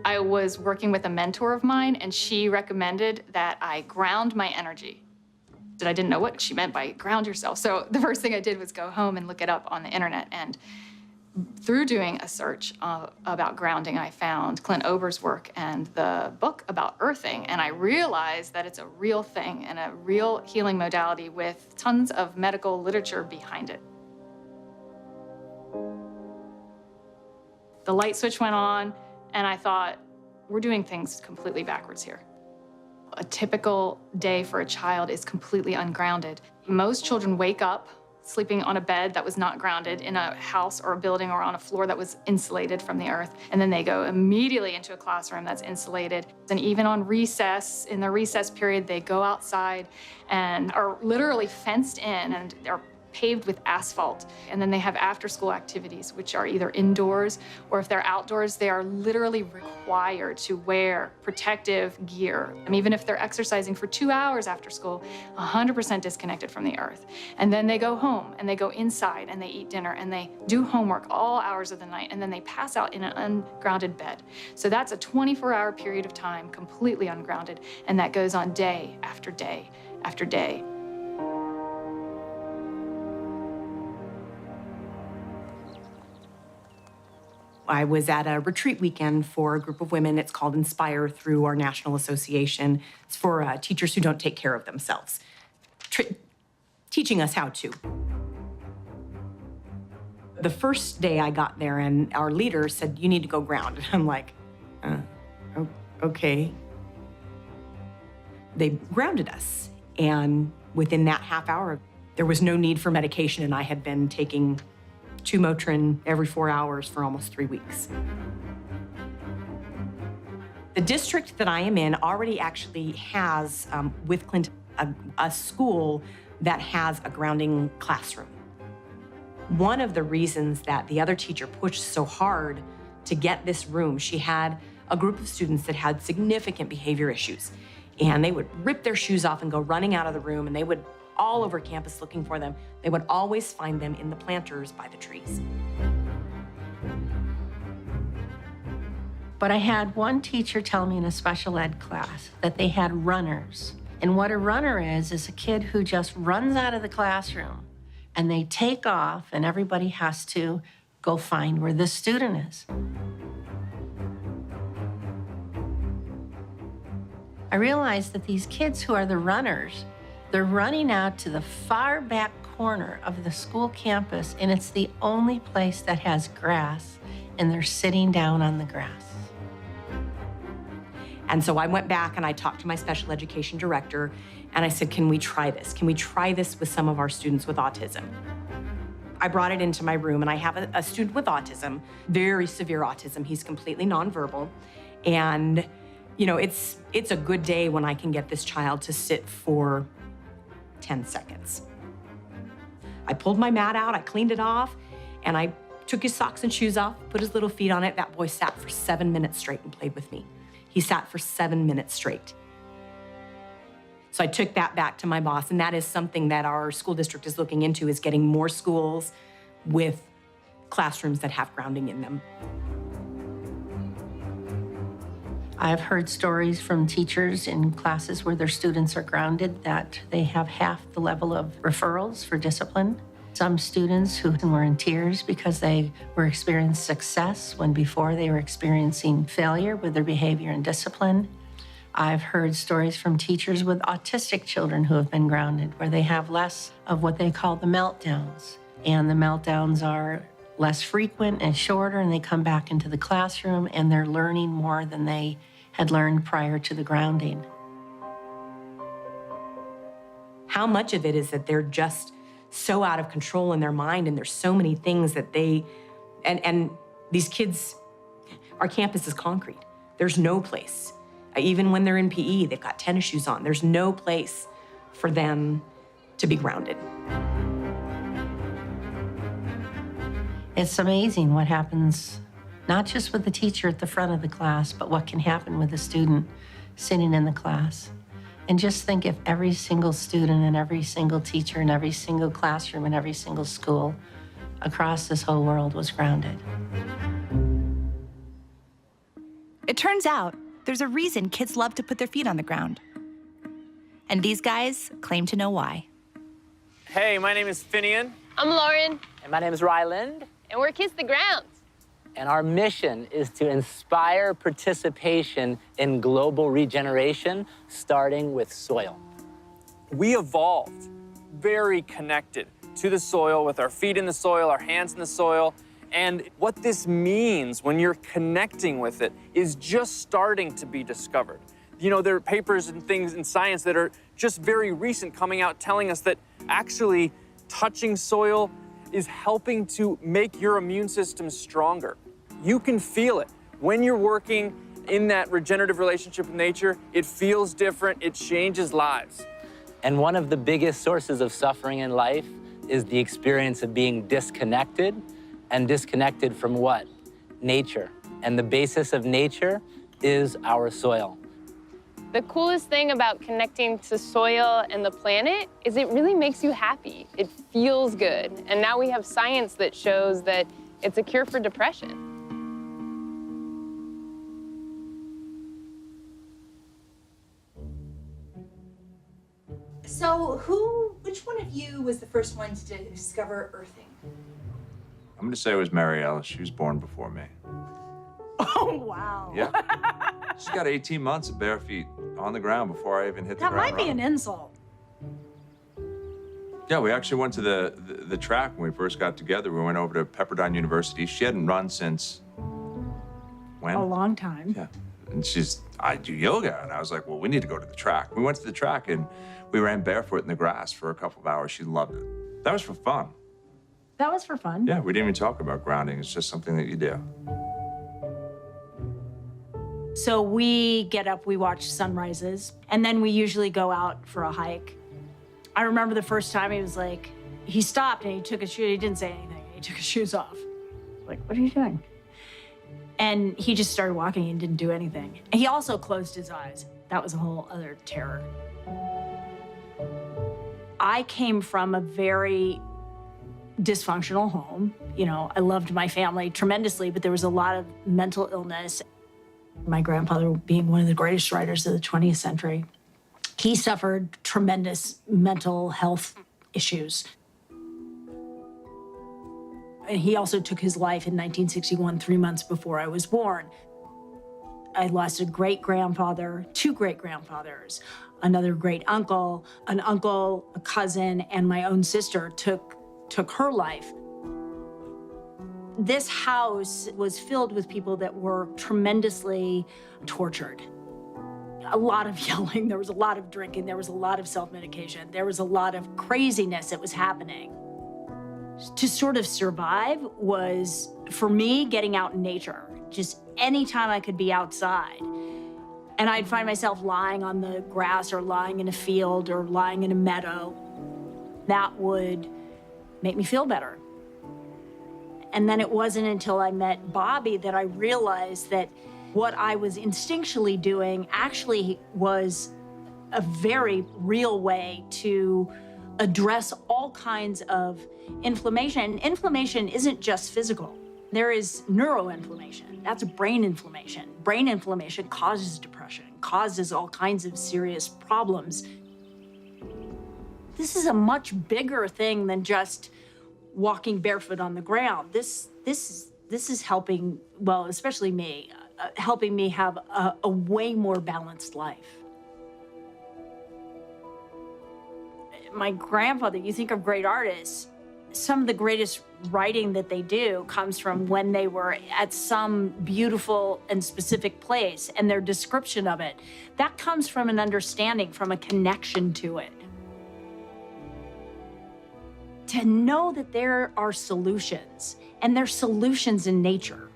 I was working with a mentor of mine, and she recommended that I ground my energy. I didn't know what she meant by ground yourself. So the first thing I did was go home and look it up on the internet. And through doing a search about grounding, I found Clint Ober's work and the book about earthing. And I realized that it's a real thing and a real healing modality with tons of medical literature behind it. The light switch went on, and I thought, we're doing things completely backwards here. A typical day for a child is completely ungrounded. Most children wake up sleeping on a bed that was not grounded in a house or a building or on a floor that was insulated from the earth. And then they go immediately into a classroom that's insulated. And even on recess, in the recess period, they go outside and are literally fenced in and are paved with asphalt. And then they have after-school activities, which are either indoors or if they're outdoors, they are literally required to wear protective gear. And even if they're exercising for 2 hours after school, 100% disconnected from the earth. And then they go home and they go inside and they eat dinner and they do homework all hours of the night, and then they pass out in an ungrounded bed. So that's a 24-hour period of time completely ungrounded, and that goes on day after day after day. I was at a retreat weekend for a group of women. It's called Inspire through our national association. It's for teachers who don't take care of themselves, teaching us how to. The first day I got there and our leader said, you need to go ground. And I'm like, okay. They grounded us. And within that half hour, there was no need for medication, and I had been taking 2 Motrin every 4 hours for almost 3 weeks. The district that I am in already actually has, with Clint, a school that has a grounding classroom. One of the reasons that the other teacher pushed so hard to get this room, she had a group of students that had significant behavior issues, and they would rip their shoes off and go running out of the room, and they would all over campus looking for them. They would always find them in the planters by the trees. But I had one teacher tell me in a special ed class that they had runners. And what a runner is a kid who just runs out of the classroom and they take off and everybody has to go find where the student is. I realized that these kids who are the runners, they're running out to the far back corner of the school campus, and it's the only place that has grass, and they're sitting down on the grass. And so I went back and I talked to my special education director, and I said, can we try this? Can we try this with some of our students with autism? I brought it into my room, and I have a student with autism, very severe autism. He's completely nonverbal, and you know, it's a good day when I can get this child to sit for 10 seconds. I pulled my mat out, I cleaned it off, and I took his socks and shoes off, put his little feet on it. That boy sat for 7 minutes straight and played with me. He sat for 7 minutes straight. So I took that back to my boss, and that is something that our school district is looking into, is getting more schools with classrooms that have grounding in them. I've heard stories from teachers in classes where their students are grounded that they have half the level of referrals for discipline. Some students who were in tears because they were experiencing success when before they were experiencing failure with their behavior and discipline. I've heard stories from teachers with autistic children who have been grounded, where they have less of what they call the meltdowns. And the meltdowns are less frequent and shorter, and they come back into the classroom and they're learning more than they had learned prior to the grounding. How much of it is that they're just so out of control in their mind, and there's so many things that they, and these kids, our campus is concrete. There's no place. Even when they're in PE, they've got tennis shoes on. There's no place for them to be grounded. It's amazing what happens, not just with the teacher at the front of the class, but what can happen with the student sitting in the class. And just think if every single student and every single teacher and every single classroom and every single school across this whole world was grounded. It turns out there's a reason kids love to put their feet on the ground. And these guys claim to know why. Hey, my name is Finian. I'm Lauren. And my name is Ryland. And we're Kiss the Grounds. And our mission is to inspire participation in global regeneration, starting with soil. We evolved very connected to the soil, with our feet in the soil, our hands in the soil. And what this means when you're connecting with it is just starting to be discovered. You know, there are papers and things in science that are just very recent coming out telling us that actually touching soil is helping to make your immune system stronger. You can feel it. When you're working in that regenerative relationship with nature, it feels different, it changes lives. And one of the biggest sources of suffering in life is the experience of being disconnected. And disconnected from what? Nature. And the basis of nature is our soil. The coolest thing about connecting to soil and the planet is it really makes you happy. It feels good. And now we have science that shows that it's a cure for depression. So which one of you was the first one to discover earthing? I'm gonna say it was Marielle. She was born before me. Oh, wow. Yeah. She's got 18 months of bare feet on the ground before I even hit the That ground might be running. an insult. Yeah, we actually went to the track when we first got together. We went over to Pepperdine University. She hadn't run since when? A long time. Yeah. And I do yoga. And I was like, well, we need to go to the track. We went to the track and we ran barefoot in the grass for a couple of hours. She loved it. That was for fun. That was for fun. Yeah, we didn't even talk about grounding. It's just something that you do. So we get up, we watch sunrises, and then we usually go out for a hike. I remember the first time he stopped and he took his shoes, he didn't say anything, he took his shoes off. Like, what are you doing? And he just started walking and didn't do anything. He also closed his eyes. That was a whole other terror. I came from a very dysfunctional home. You know, I loved my family tremendously, but there was a lot of mental illness. My grandfather being one of the greatest writers of the 20th century, he suffered tremendous mental health issues. And he also took his life in 1961, 3 months before I was born. I lost a great-grandfather, 2 great-grandfathers, another great-uncle, an uncle, a cousin, and my own sister took her life. This house was filled with people that were tremendously tortured. A lot of yelling, there was a lot of drinking, there was a lot of self-medication, there was a lot of craziness that was happening. To sort of survive was, for me, getting out in nature. Just anytime I could be outside. And I'd find myself lying on the grass or lying in a field or lying in a meadow. That would make me feel better. And then it wasn't until I met Bobby that I realized that what I was instinctually doing actually was a very real way to address all kinds of inflammation. And inflammation isn't just physical. There is neuroinflammation. That's brain inflammation. Brain inflammation causes depression, causes all kinds of serious problems. This is a much bigger thing than just walking barefoot on the ground. This is helping, well, especially me, helping me have a way more balanced life. My grandfather, you think of great artists, some of the greatest writing that they do comes from when they were at some beautiful and specific place, and their description of it. That comes from an understanding, from a connection to it. To know that there are solutions, and there's solutions in nature.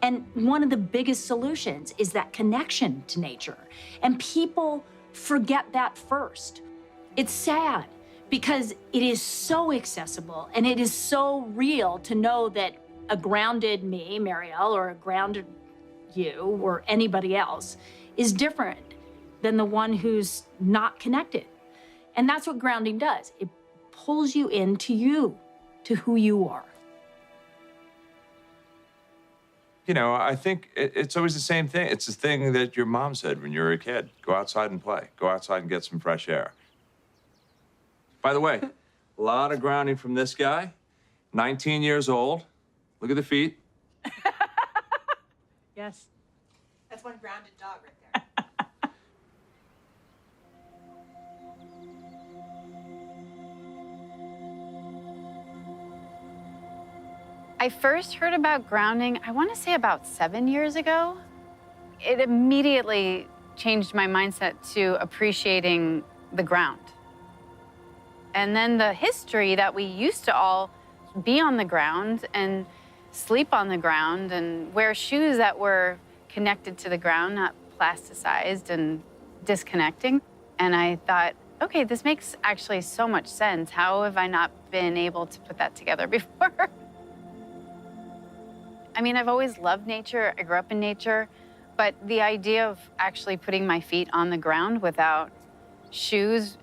And one of the biggest solutions is that connection to nature. And people forget that first. It's sad because it is so accessible and it is so real to know that a grounded me, Marielle, or a grounded you or anybody else is different than the one who's not connected. And that's what grounding does. It pulls you into you, to who you are. You know, I think it's always the same thing. It's the thing that your mom said when you were a kid. Go outside and play. Go outside and get some fresh air. By the way, a lot of grounding from this guy. 19 years old. Look at the feet. Yes. That's one grounded dog right there. I first heard about grounding, I want to say about 7 years ago. It immediately changed my mindset to appreciating the ground. And then the history that we used to all be on the ground and sleep on the ground and wear shoes that were connected to the ground, not plasticized and disconnecting. And I thought, okay, this makes actually so much sense. How have I not been able to put that together before? I mean, I've always loved nature. I grew up in nature. But the idea of actually putting my feet on the ground without shoes,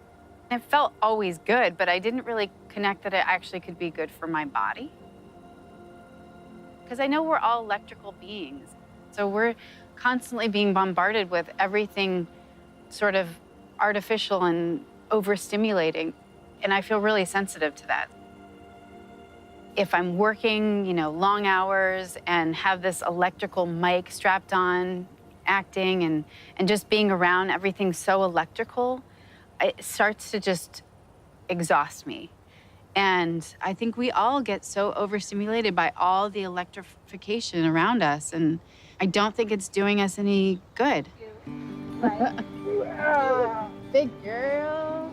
it felt always good, but I didn't really connect that it actually could be good for my body. Because I know we're all electrical beings. So we're constantly being bombarded with everything sort of artificial and overstimulating. And I feel really sensitive to that. If I'm working, you know, long hours and have this electrical mic strapped on, acting and just being around everything so electrical, it starts to just exhaust me. And I think we all get so overstimulated by all the electrification around us, and I don't think it's doing us any good. Big girl.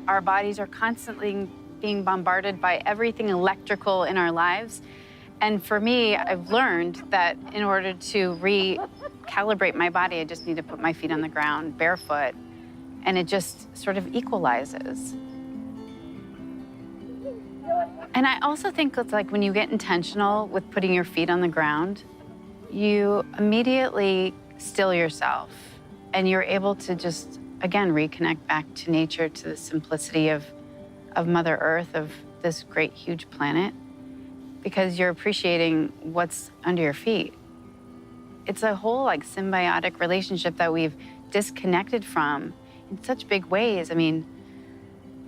Our bodies are constantly being bombarded by everything electrical in our lives. And for me, I've learned that in order to recalibrate my body, I just need to put my feet on the ground barefoot, and it just sort of equalizes. And I also think it's like when you get intentional with putting your feet on the ground, you immediately still yourself, and you're able to just, again, reconnect back to nature, to the simplicity of Mother Earth, of this great, huge planet, because you're appreciating what's under your feet. It's a whole like symbiotic relationship that we've disconnected from in such big ways. I mean,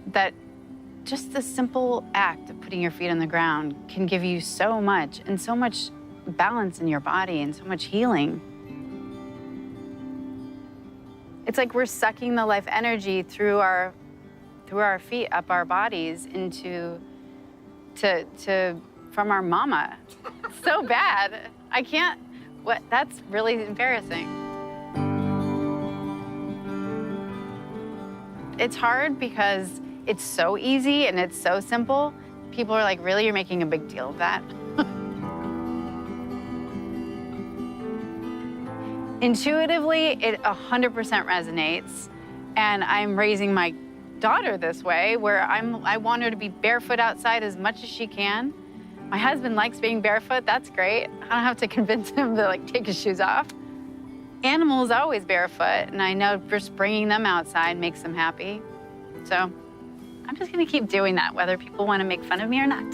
that just the simple act of putting your feet on the ground can give you so much, and so much balance in your body and so much healing. It's like we're sucking the life energy through our feet, up our bodies, into from our mama. So bad. I can't, that's really embarrassing. It's hard because it's so easy and it's so simple. People are like, really, you're making a big deal of that? Intuitively, it 100% resonates. And I'm raising my daughter this way, where I want her to be barefoot outside as much as she can. My husband likes being barefoot, that's great. I don't have to convince him to like take his shoes off. Animals always barefoot, and I know just bringing them outside makes them happy. So I'm just gonna keep doing that, whether people wanna make fun of me or not.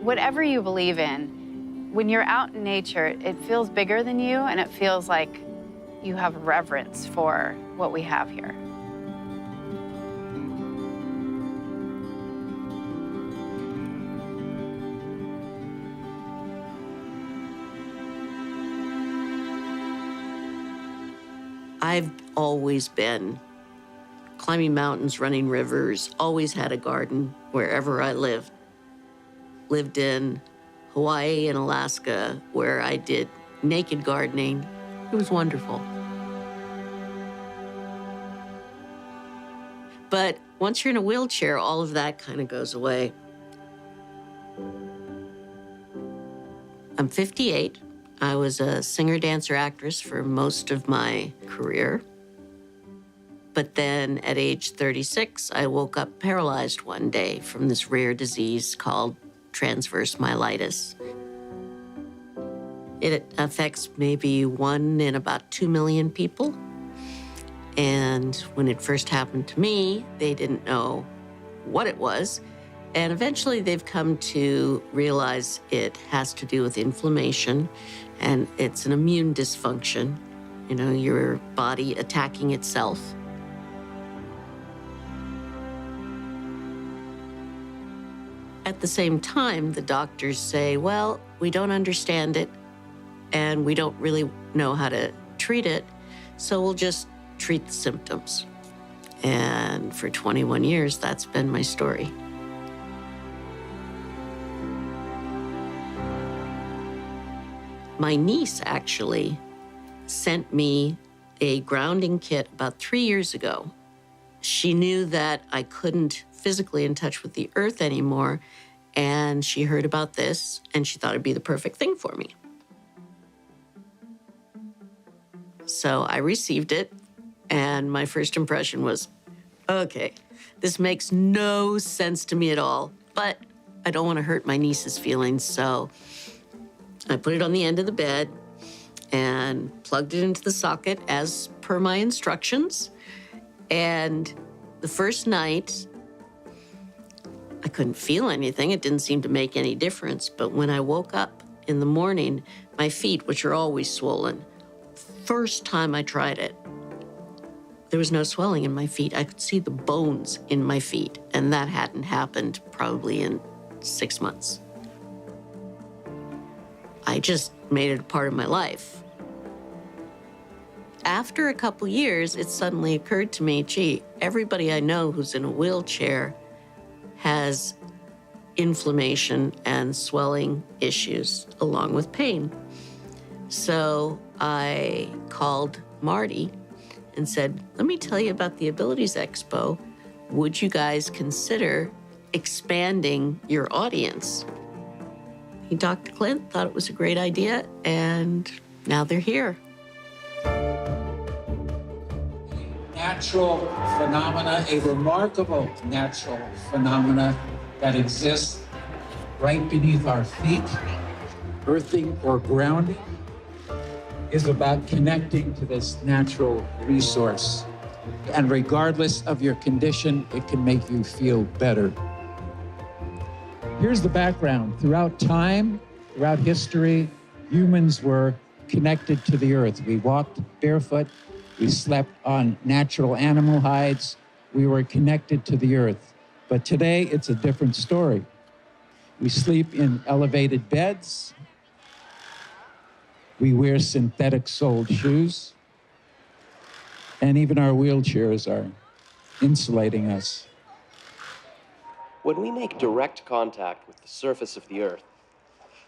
Whatever you believe in, when you're out in nature, it feels bigger than you, and it feels like you have reverence for what we have here. I've always been climbing mountains, running rivers, always had a garden wherever I lived. Lived in Hawaii and Alaska, where I did naked gardening. It was wonderful. But once you're in a wheelchair, all of that kind of goes away. I'm 58. I was a singer, dancer, actress for most of my career. But then at age 36, I woke up paralyzed one day from this rare disease called transverse myelitis. It affects maybe 1 in about 2 million people. And when it first happened to me, they didn't know what it was. And eventually they've come to realize it has to do with inflammation, and it's an immune dysfunction, you know, your body attacking itself. At the same time, the doctors say, well, we don't understand it, and we don't really know how to treat it, so we'll just treat the symptoms. And for 21 years, that's been my story. My niece actually sent me a grounding kit about 3 years ago. She knew that I couldn't physically in touch with the earth anymore, and she heard about this, and she thought it'd be the perfect thing for me. So I received it, and my first impression was, okay, this makes no sense to me at all, but I don't want to hurt my niece's feelings, so I put it on the end of the bed and plugged it into the socket as per my instructions. And the first night, I couldn't feel anything. It didn't seem to make any difference. But when I woke up in the morning, my feet, which are always swollen, first time I tried it, there was no swelling in my feet. I could see the bones in my feet, and that hadn't happened probably in 6 months. I just made it a part of my life. After a couple years, it suddenly occurred to me, gee, everybody I know who's in a wheelchair has inflammation and swelling issues along with pain. So I called Marty and said, let me tell you about the Abilities Expo. Would you guys consider expanding your audience? He talked to Clint, thought it was a great idea, and now they're here. Natural phenomena, a remarkable natural phenomena that exists right beneath our feet. Earthing or grounding is about connecting to this natural resource. And regardless of your condition, it can make you feel better. Here's the background. Throughout time, throughout history, humans were connected to the earth. We walked barefoot. We slept on natural animal hides. We were connected to the earth. But today, it's a different story. We sleep in elevated beds. We wear synthetic-soled shoes. And even our wheelchairs are insulating us. When we make direct contact with the surface of the earth,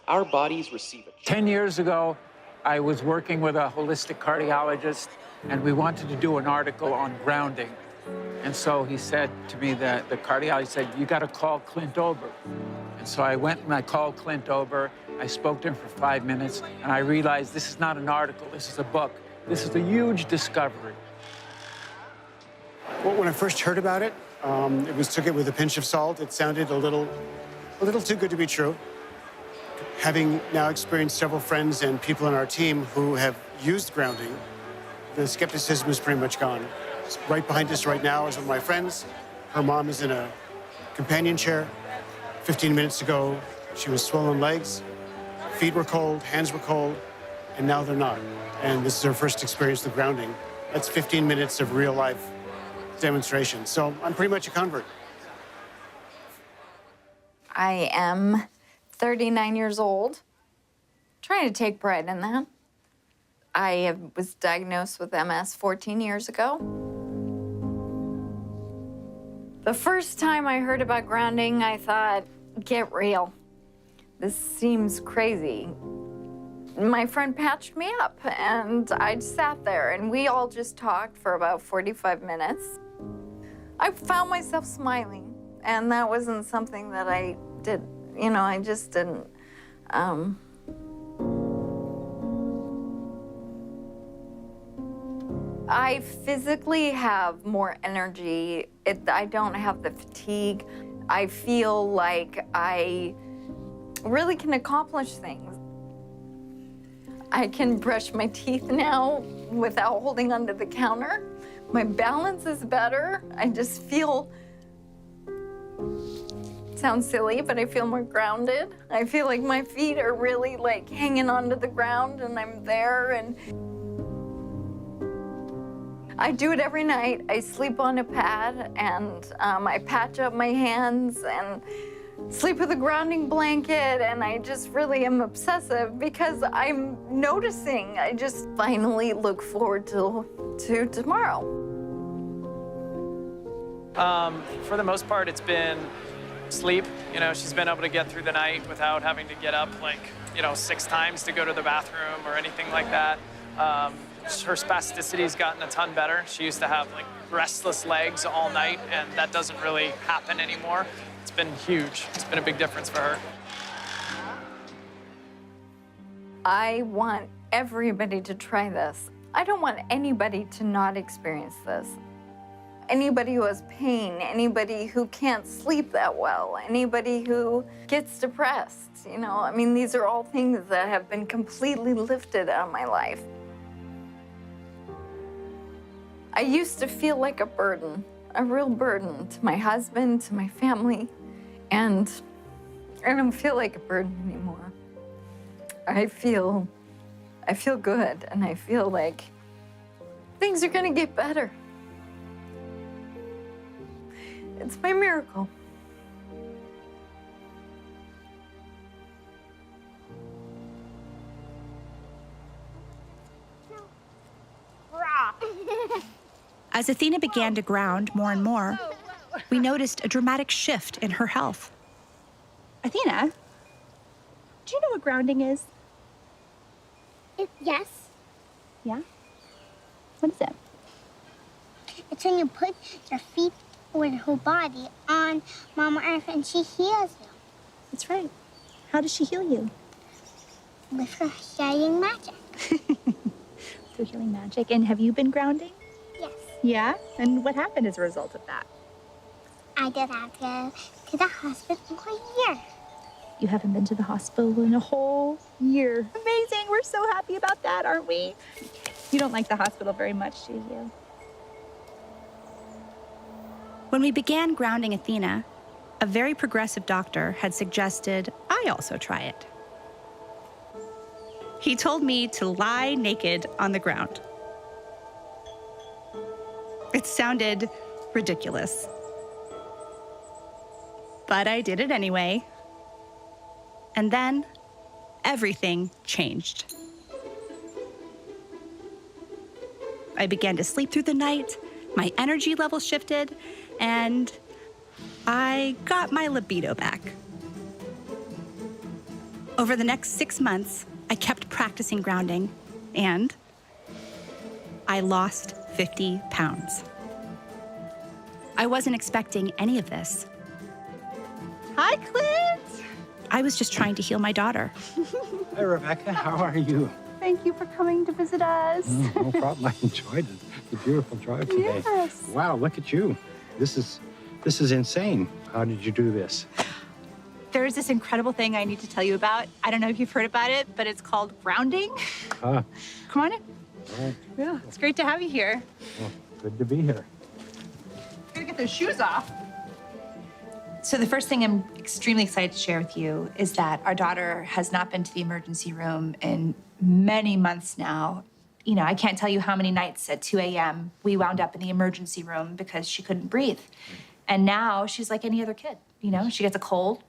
our bodies receive a 10 years ago, I was working with a holistic cardiologist, and we wanted to do an article on grounding. And so he said to me, that the cardiologist said, you got to call Clint Ober. And so I went and I called Clint Ober. I spoke to him for 5 minutes, and I realized this is not an article, this is a book. This is a huge discovery. Well, when I first heard about it, took it with a pinch of salt. It sounded a little too good to be true. Having now experienced several friends and people on our team who have used grounding, the skepticism is pretty much gone. Right behind us right now is one of my friends. Her mom is in a companion chair. 15 minutes ago, she was swollen legs. Feet were cold, hands were cold, and now they're not. And this is her first experience with grounding. That's 15 minutes of real life demonstration. So I'm pretty much a convert. I am 39 years old, trying to take pride in that. I was diagnosed with MS 14 years ago. The first time I heard about grounding, I thought, get real. This seems crazy. My friend patched me up, and I sat there, and we all just talked for about 45 minutes. I found myself smiling, and that wasn't something that I did. You know, I just didn't. I physically have more energy. I don't have the fatigue. I feel like I really can accomplish things. I can brush my teeth now without holding onto the counter. My balance is better. I just feel Sounds silly, but I feel more grounded. I feel like my feet are really like hanging onto the ground and I'm there, and I do it every night. I sleep on a pad and I patch up my hands and sleep with a grounding blanket, and I just really am obsessive because I'm noticing. I just finally look forward to tomorrow. For the most part, it's been sleep. You know, she's been able to get through the night without having to get up like, 6 times to go to the bathroom or anything like that. Her spasticity's gotten a ton better. She used to have like restless legs all night, and that doesn't really happen anymore. It's been huge. It's been a big difference for her. I want everybody to try this. I don't want anybody to not experience this. Anybody who has pain, anybody who can't sleep that well, anybody who gets depressed, I mean, these are all things that have been completely lifted out of my life. I used to feel like a burden, a real burden to my husband, to my family, and I don't feel like a burden anymore. I feel good, and I feel like things are gonna get better. It's my miracle. As Athena began to ground more and more, we noticed a dramatic shift in her health. Athena, do you know what grounding is? Yes. Yeah? What is it? It's when you put your feet or your whole body on Mama Earth and she heals you. That's right. How does she heal you? With her healing magic. Through healing magic. And have you been grounding? Yes. Yeah? And what happened as a result of that? I did have to go to the hospital for a year. You haven't been to the hospital in a whole year. Amazing. We're so happy about that, aren't we? You don't like the hospital very much, do you? When we began grounding Athena, a very progressive doctor had suggested I also try it. He told me to lie naked on the ground. It sounded ridiculous, but I did it anyway. And then everything changed. I began to sleep through the night, my energy level shifted, and I got my libido back. Over the next 6 months, I kept practicing grounding, and I lost 50 pounds. I wasn't expecting any of this. Hi, Clint. I was just trying to heal my daughter. Hi, Rebecca. How are you? Thank you for coming to visit us. No problem. I enjoyed it. The beautiful drive today. Yes. Wow, look at you. This is insane. How did you do this? There's this incredible thing I need to tell you about. I don't know if you've heard about it, but it's called grounding. Ah, Come on in. all right. Yeah, it's great to have you here. Well, good to be here. Gotta get those shoes off. So the first thing I'm extremely excited to share with you is that our daughter has not been to the emergency room in many months now. I can't tell you how many nights at 2 a.m. we wound up in the emergency room because she couldn't breathe. And now she's like any other kid. She gets a cold.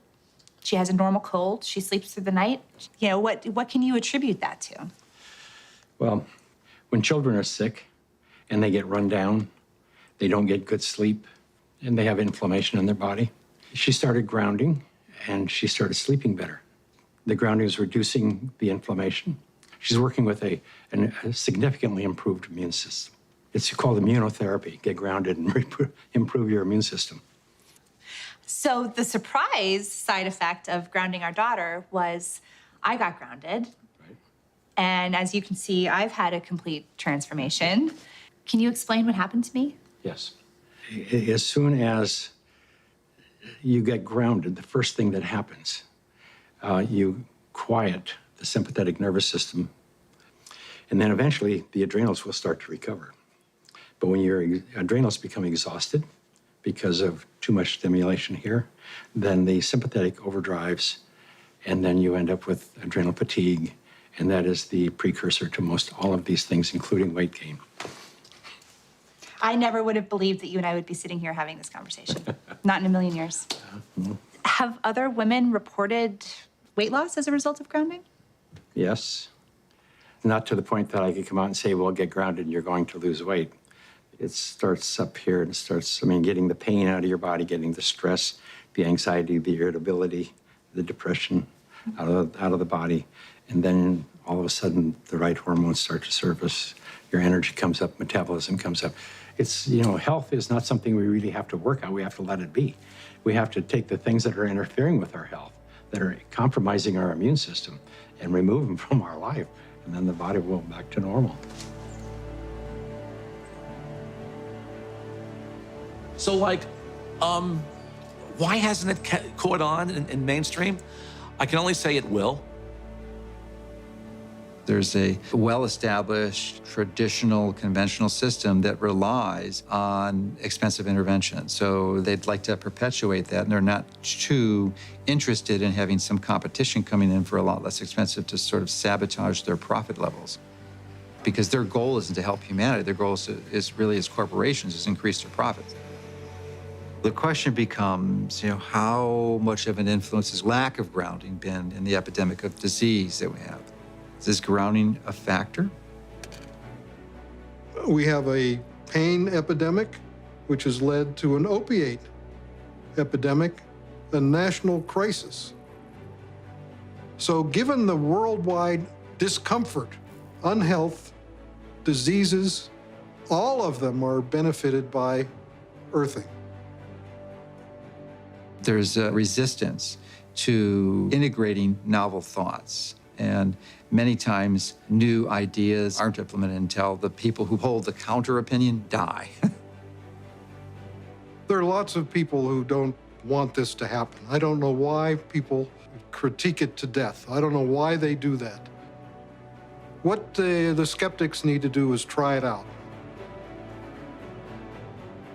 She has a normal cold. She sleeps through the night. What can you attribute that to? Well, when children are sick and they get run down, they don't get good sleep, and they have inflammation in their body. She started grounding, and she started sleeping better. The grounding is reducing the inflammation. She's working with a significantly improved immune system. It's called immunotherapy. Get grounded and improve your immune system. So the surprise side effect of grounding our daughter was I got grounded. Right. And as you can see, I've had a complete transformation. Can you explain what happened to me? Yes. As soon as you get grounded, the first thing that happens, you quiet the sympathetic nervous system, and then eventually the adrenals will start to recover. But when your adrenals become exhausted because of too much stimulation here, then the sympathetic overdrives, and then you end up with adrenal fatigue, and that is the precursor to most all of these things, including weight gain. I never would have believed that you and I would be sitting here having this conversation. Not in a million years. Have other women reported weight loss as a result of grounding? Yes. Not to the point that I could come out and say, well, get grounded and you're going to lose weight. It starts up here and starts, getting the pain out of your body, getting the stress, the anxiety, the irritability, the depression out of the body. And then all of a sudden, the right hormones start to surface. Your energy comes up, metabolism comes up. It's, health is not something we really have to work on. We have to let it be. We have to take the things that are interfering with our health, that are compromising our immune system, and remove them from our life. And then the body will go back to normal. So, why hasn't it caught on in mainstream? I can only say it will. There's a well-established, traditional, conventional system that relies on expensive intervention. So they'd like to perpetuate that, and they're not too interested in having some competition coming in for a lot less expensive to sort of sabotage their profit levels. Because their goal isn't to help humanity. Their goal is really, as corporations, is increase their profits. The question becomes, how much of an influence has lack of grounding been in the epidemic of disease that we have? Is grounding a factor? We have a pain epidemic, which has led to an opiate epidemic, a national crisis. So given the worldwide discomfort, unhealth, diseases, all of them are benefited by earthing. There's a resistance to integrating novel thoughts. And many times, new ideas aren't implemented until the people who hold the counter opinion die. There are lots of people who don't want this to happen. I don't know why people critique it to death. I don't know why they do that. What the skeptics need to do is try it out.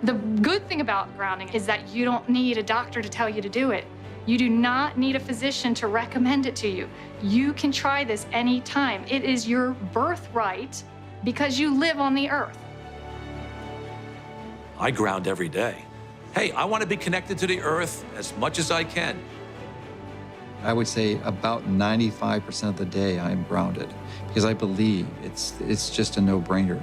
The good thing about grounding is that you don't need a doctor to tell you to do it. You do not need a physician to recommend it to you. You can try this anytime. It is your birthright because you live on the earth. I ground every day. Hey, I want to be connected to the earth as much as I can. I would say about 95% of the day I am grounded because I believe it's just a no-brainer.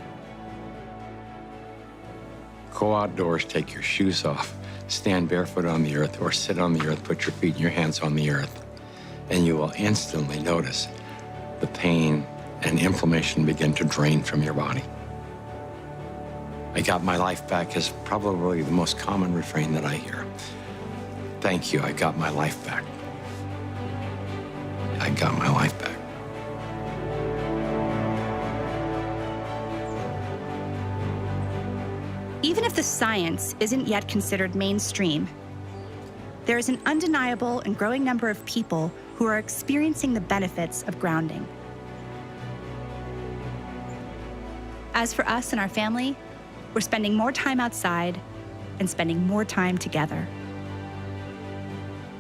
Go outdoors, take your shoes off, stand barefoot on the earth, or sit on the earth, put your feet and your hands on the earth, and you will instantly notice the pain and inflammation begin to drain from your body. I got my life back is probably the most common refrain that I hear. Thank you, I got my life back. I got my life back. Even if the science isn't yet considered mainstream, there is an undeniable and growing number of people who are experiencing the benefits of grounding. As for us and our family, we're spending more time outside and spending more time together.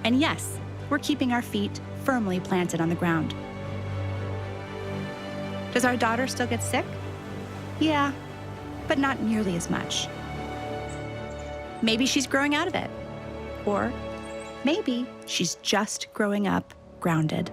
And yes, we're keeping our feet firmly planted on the ground. Does our daughter still get sick? Yeah, but not nearly as much. Maybe she's growing out of it. Or maybe she's just growing up grounded.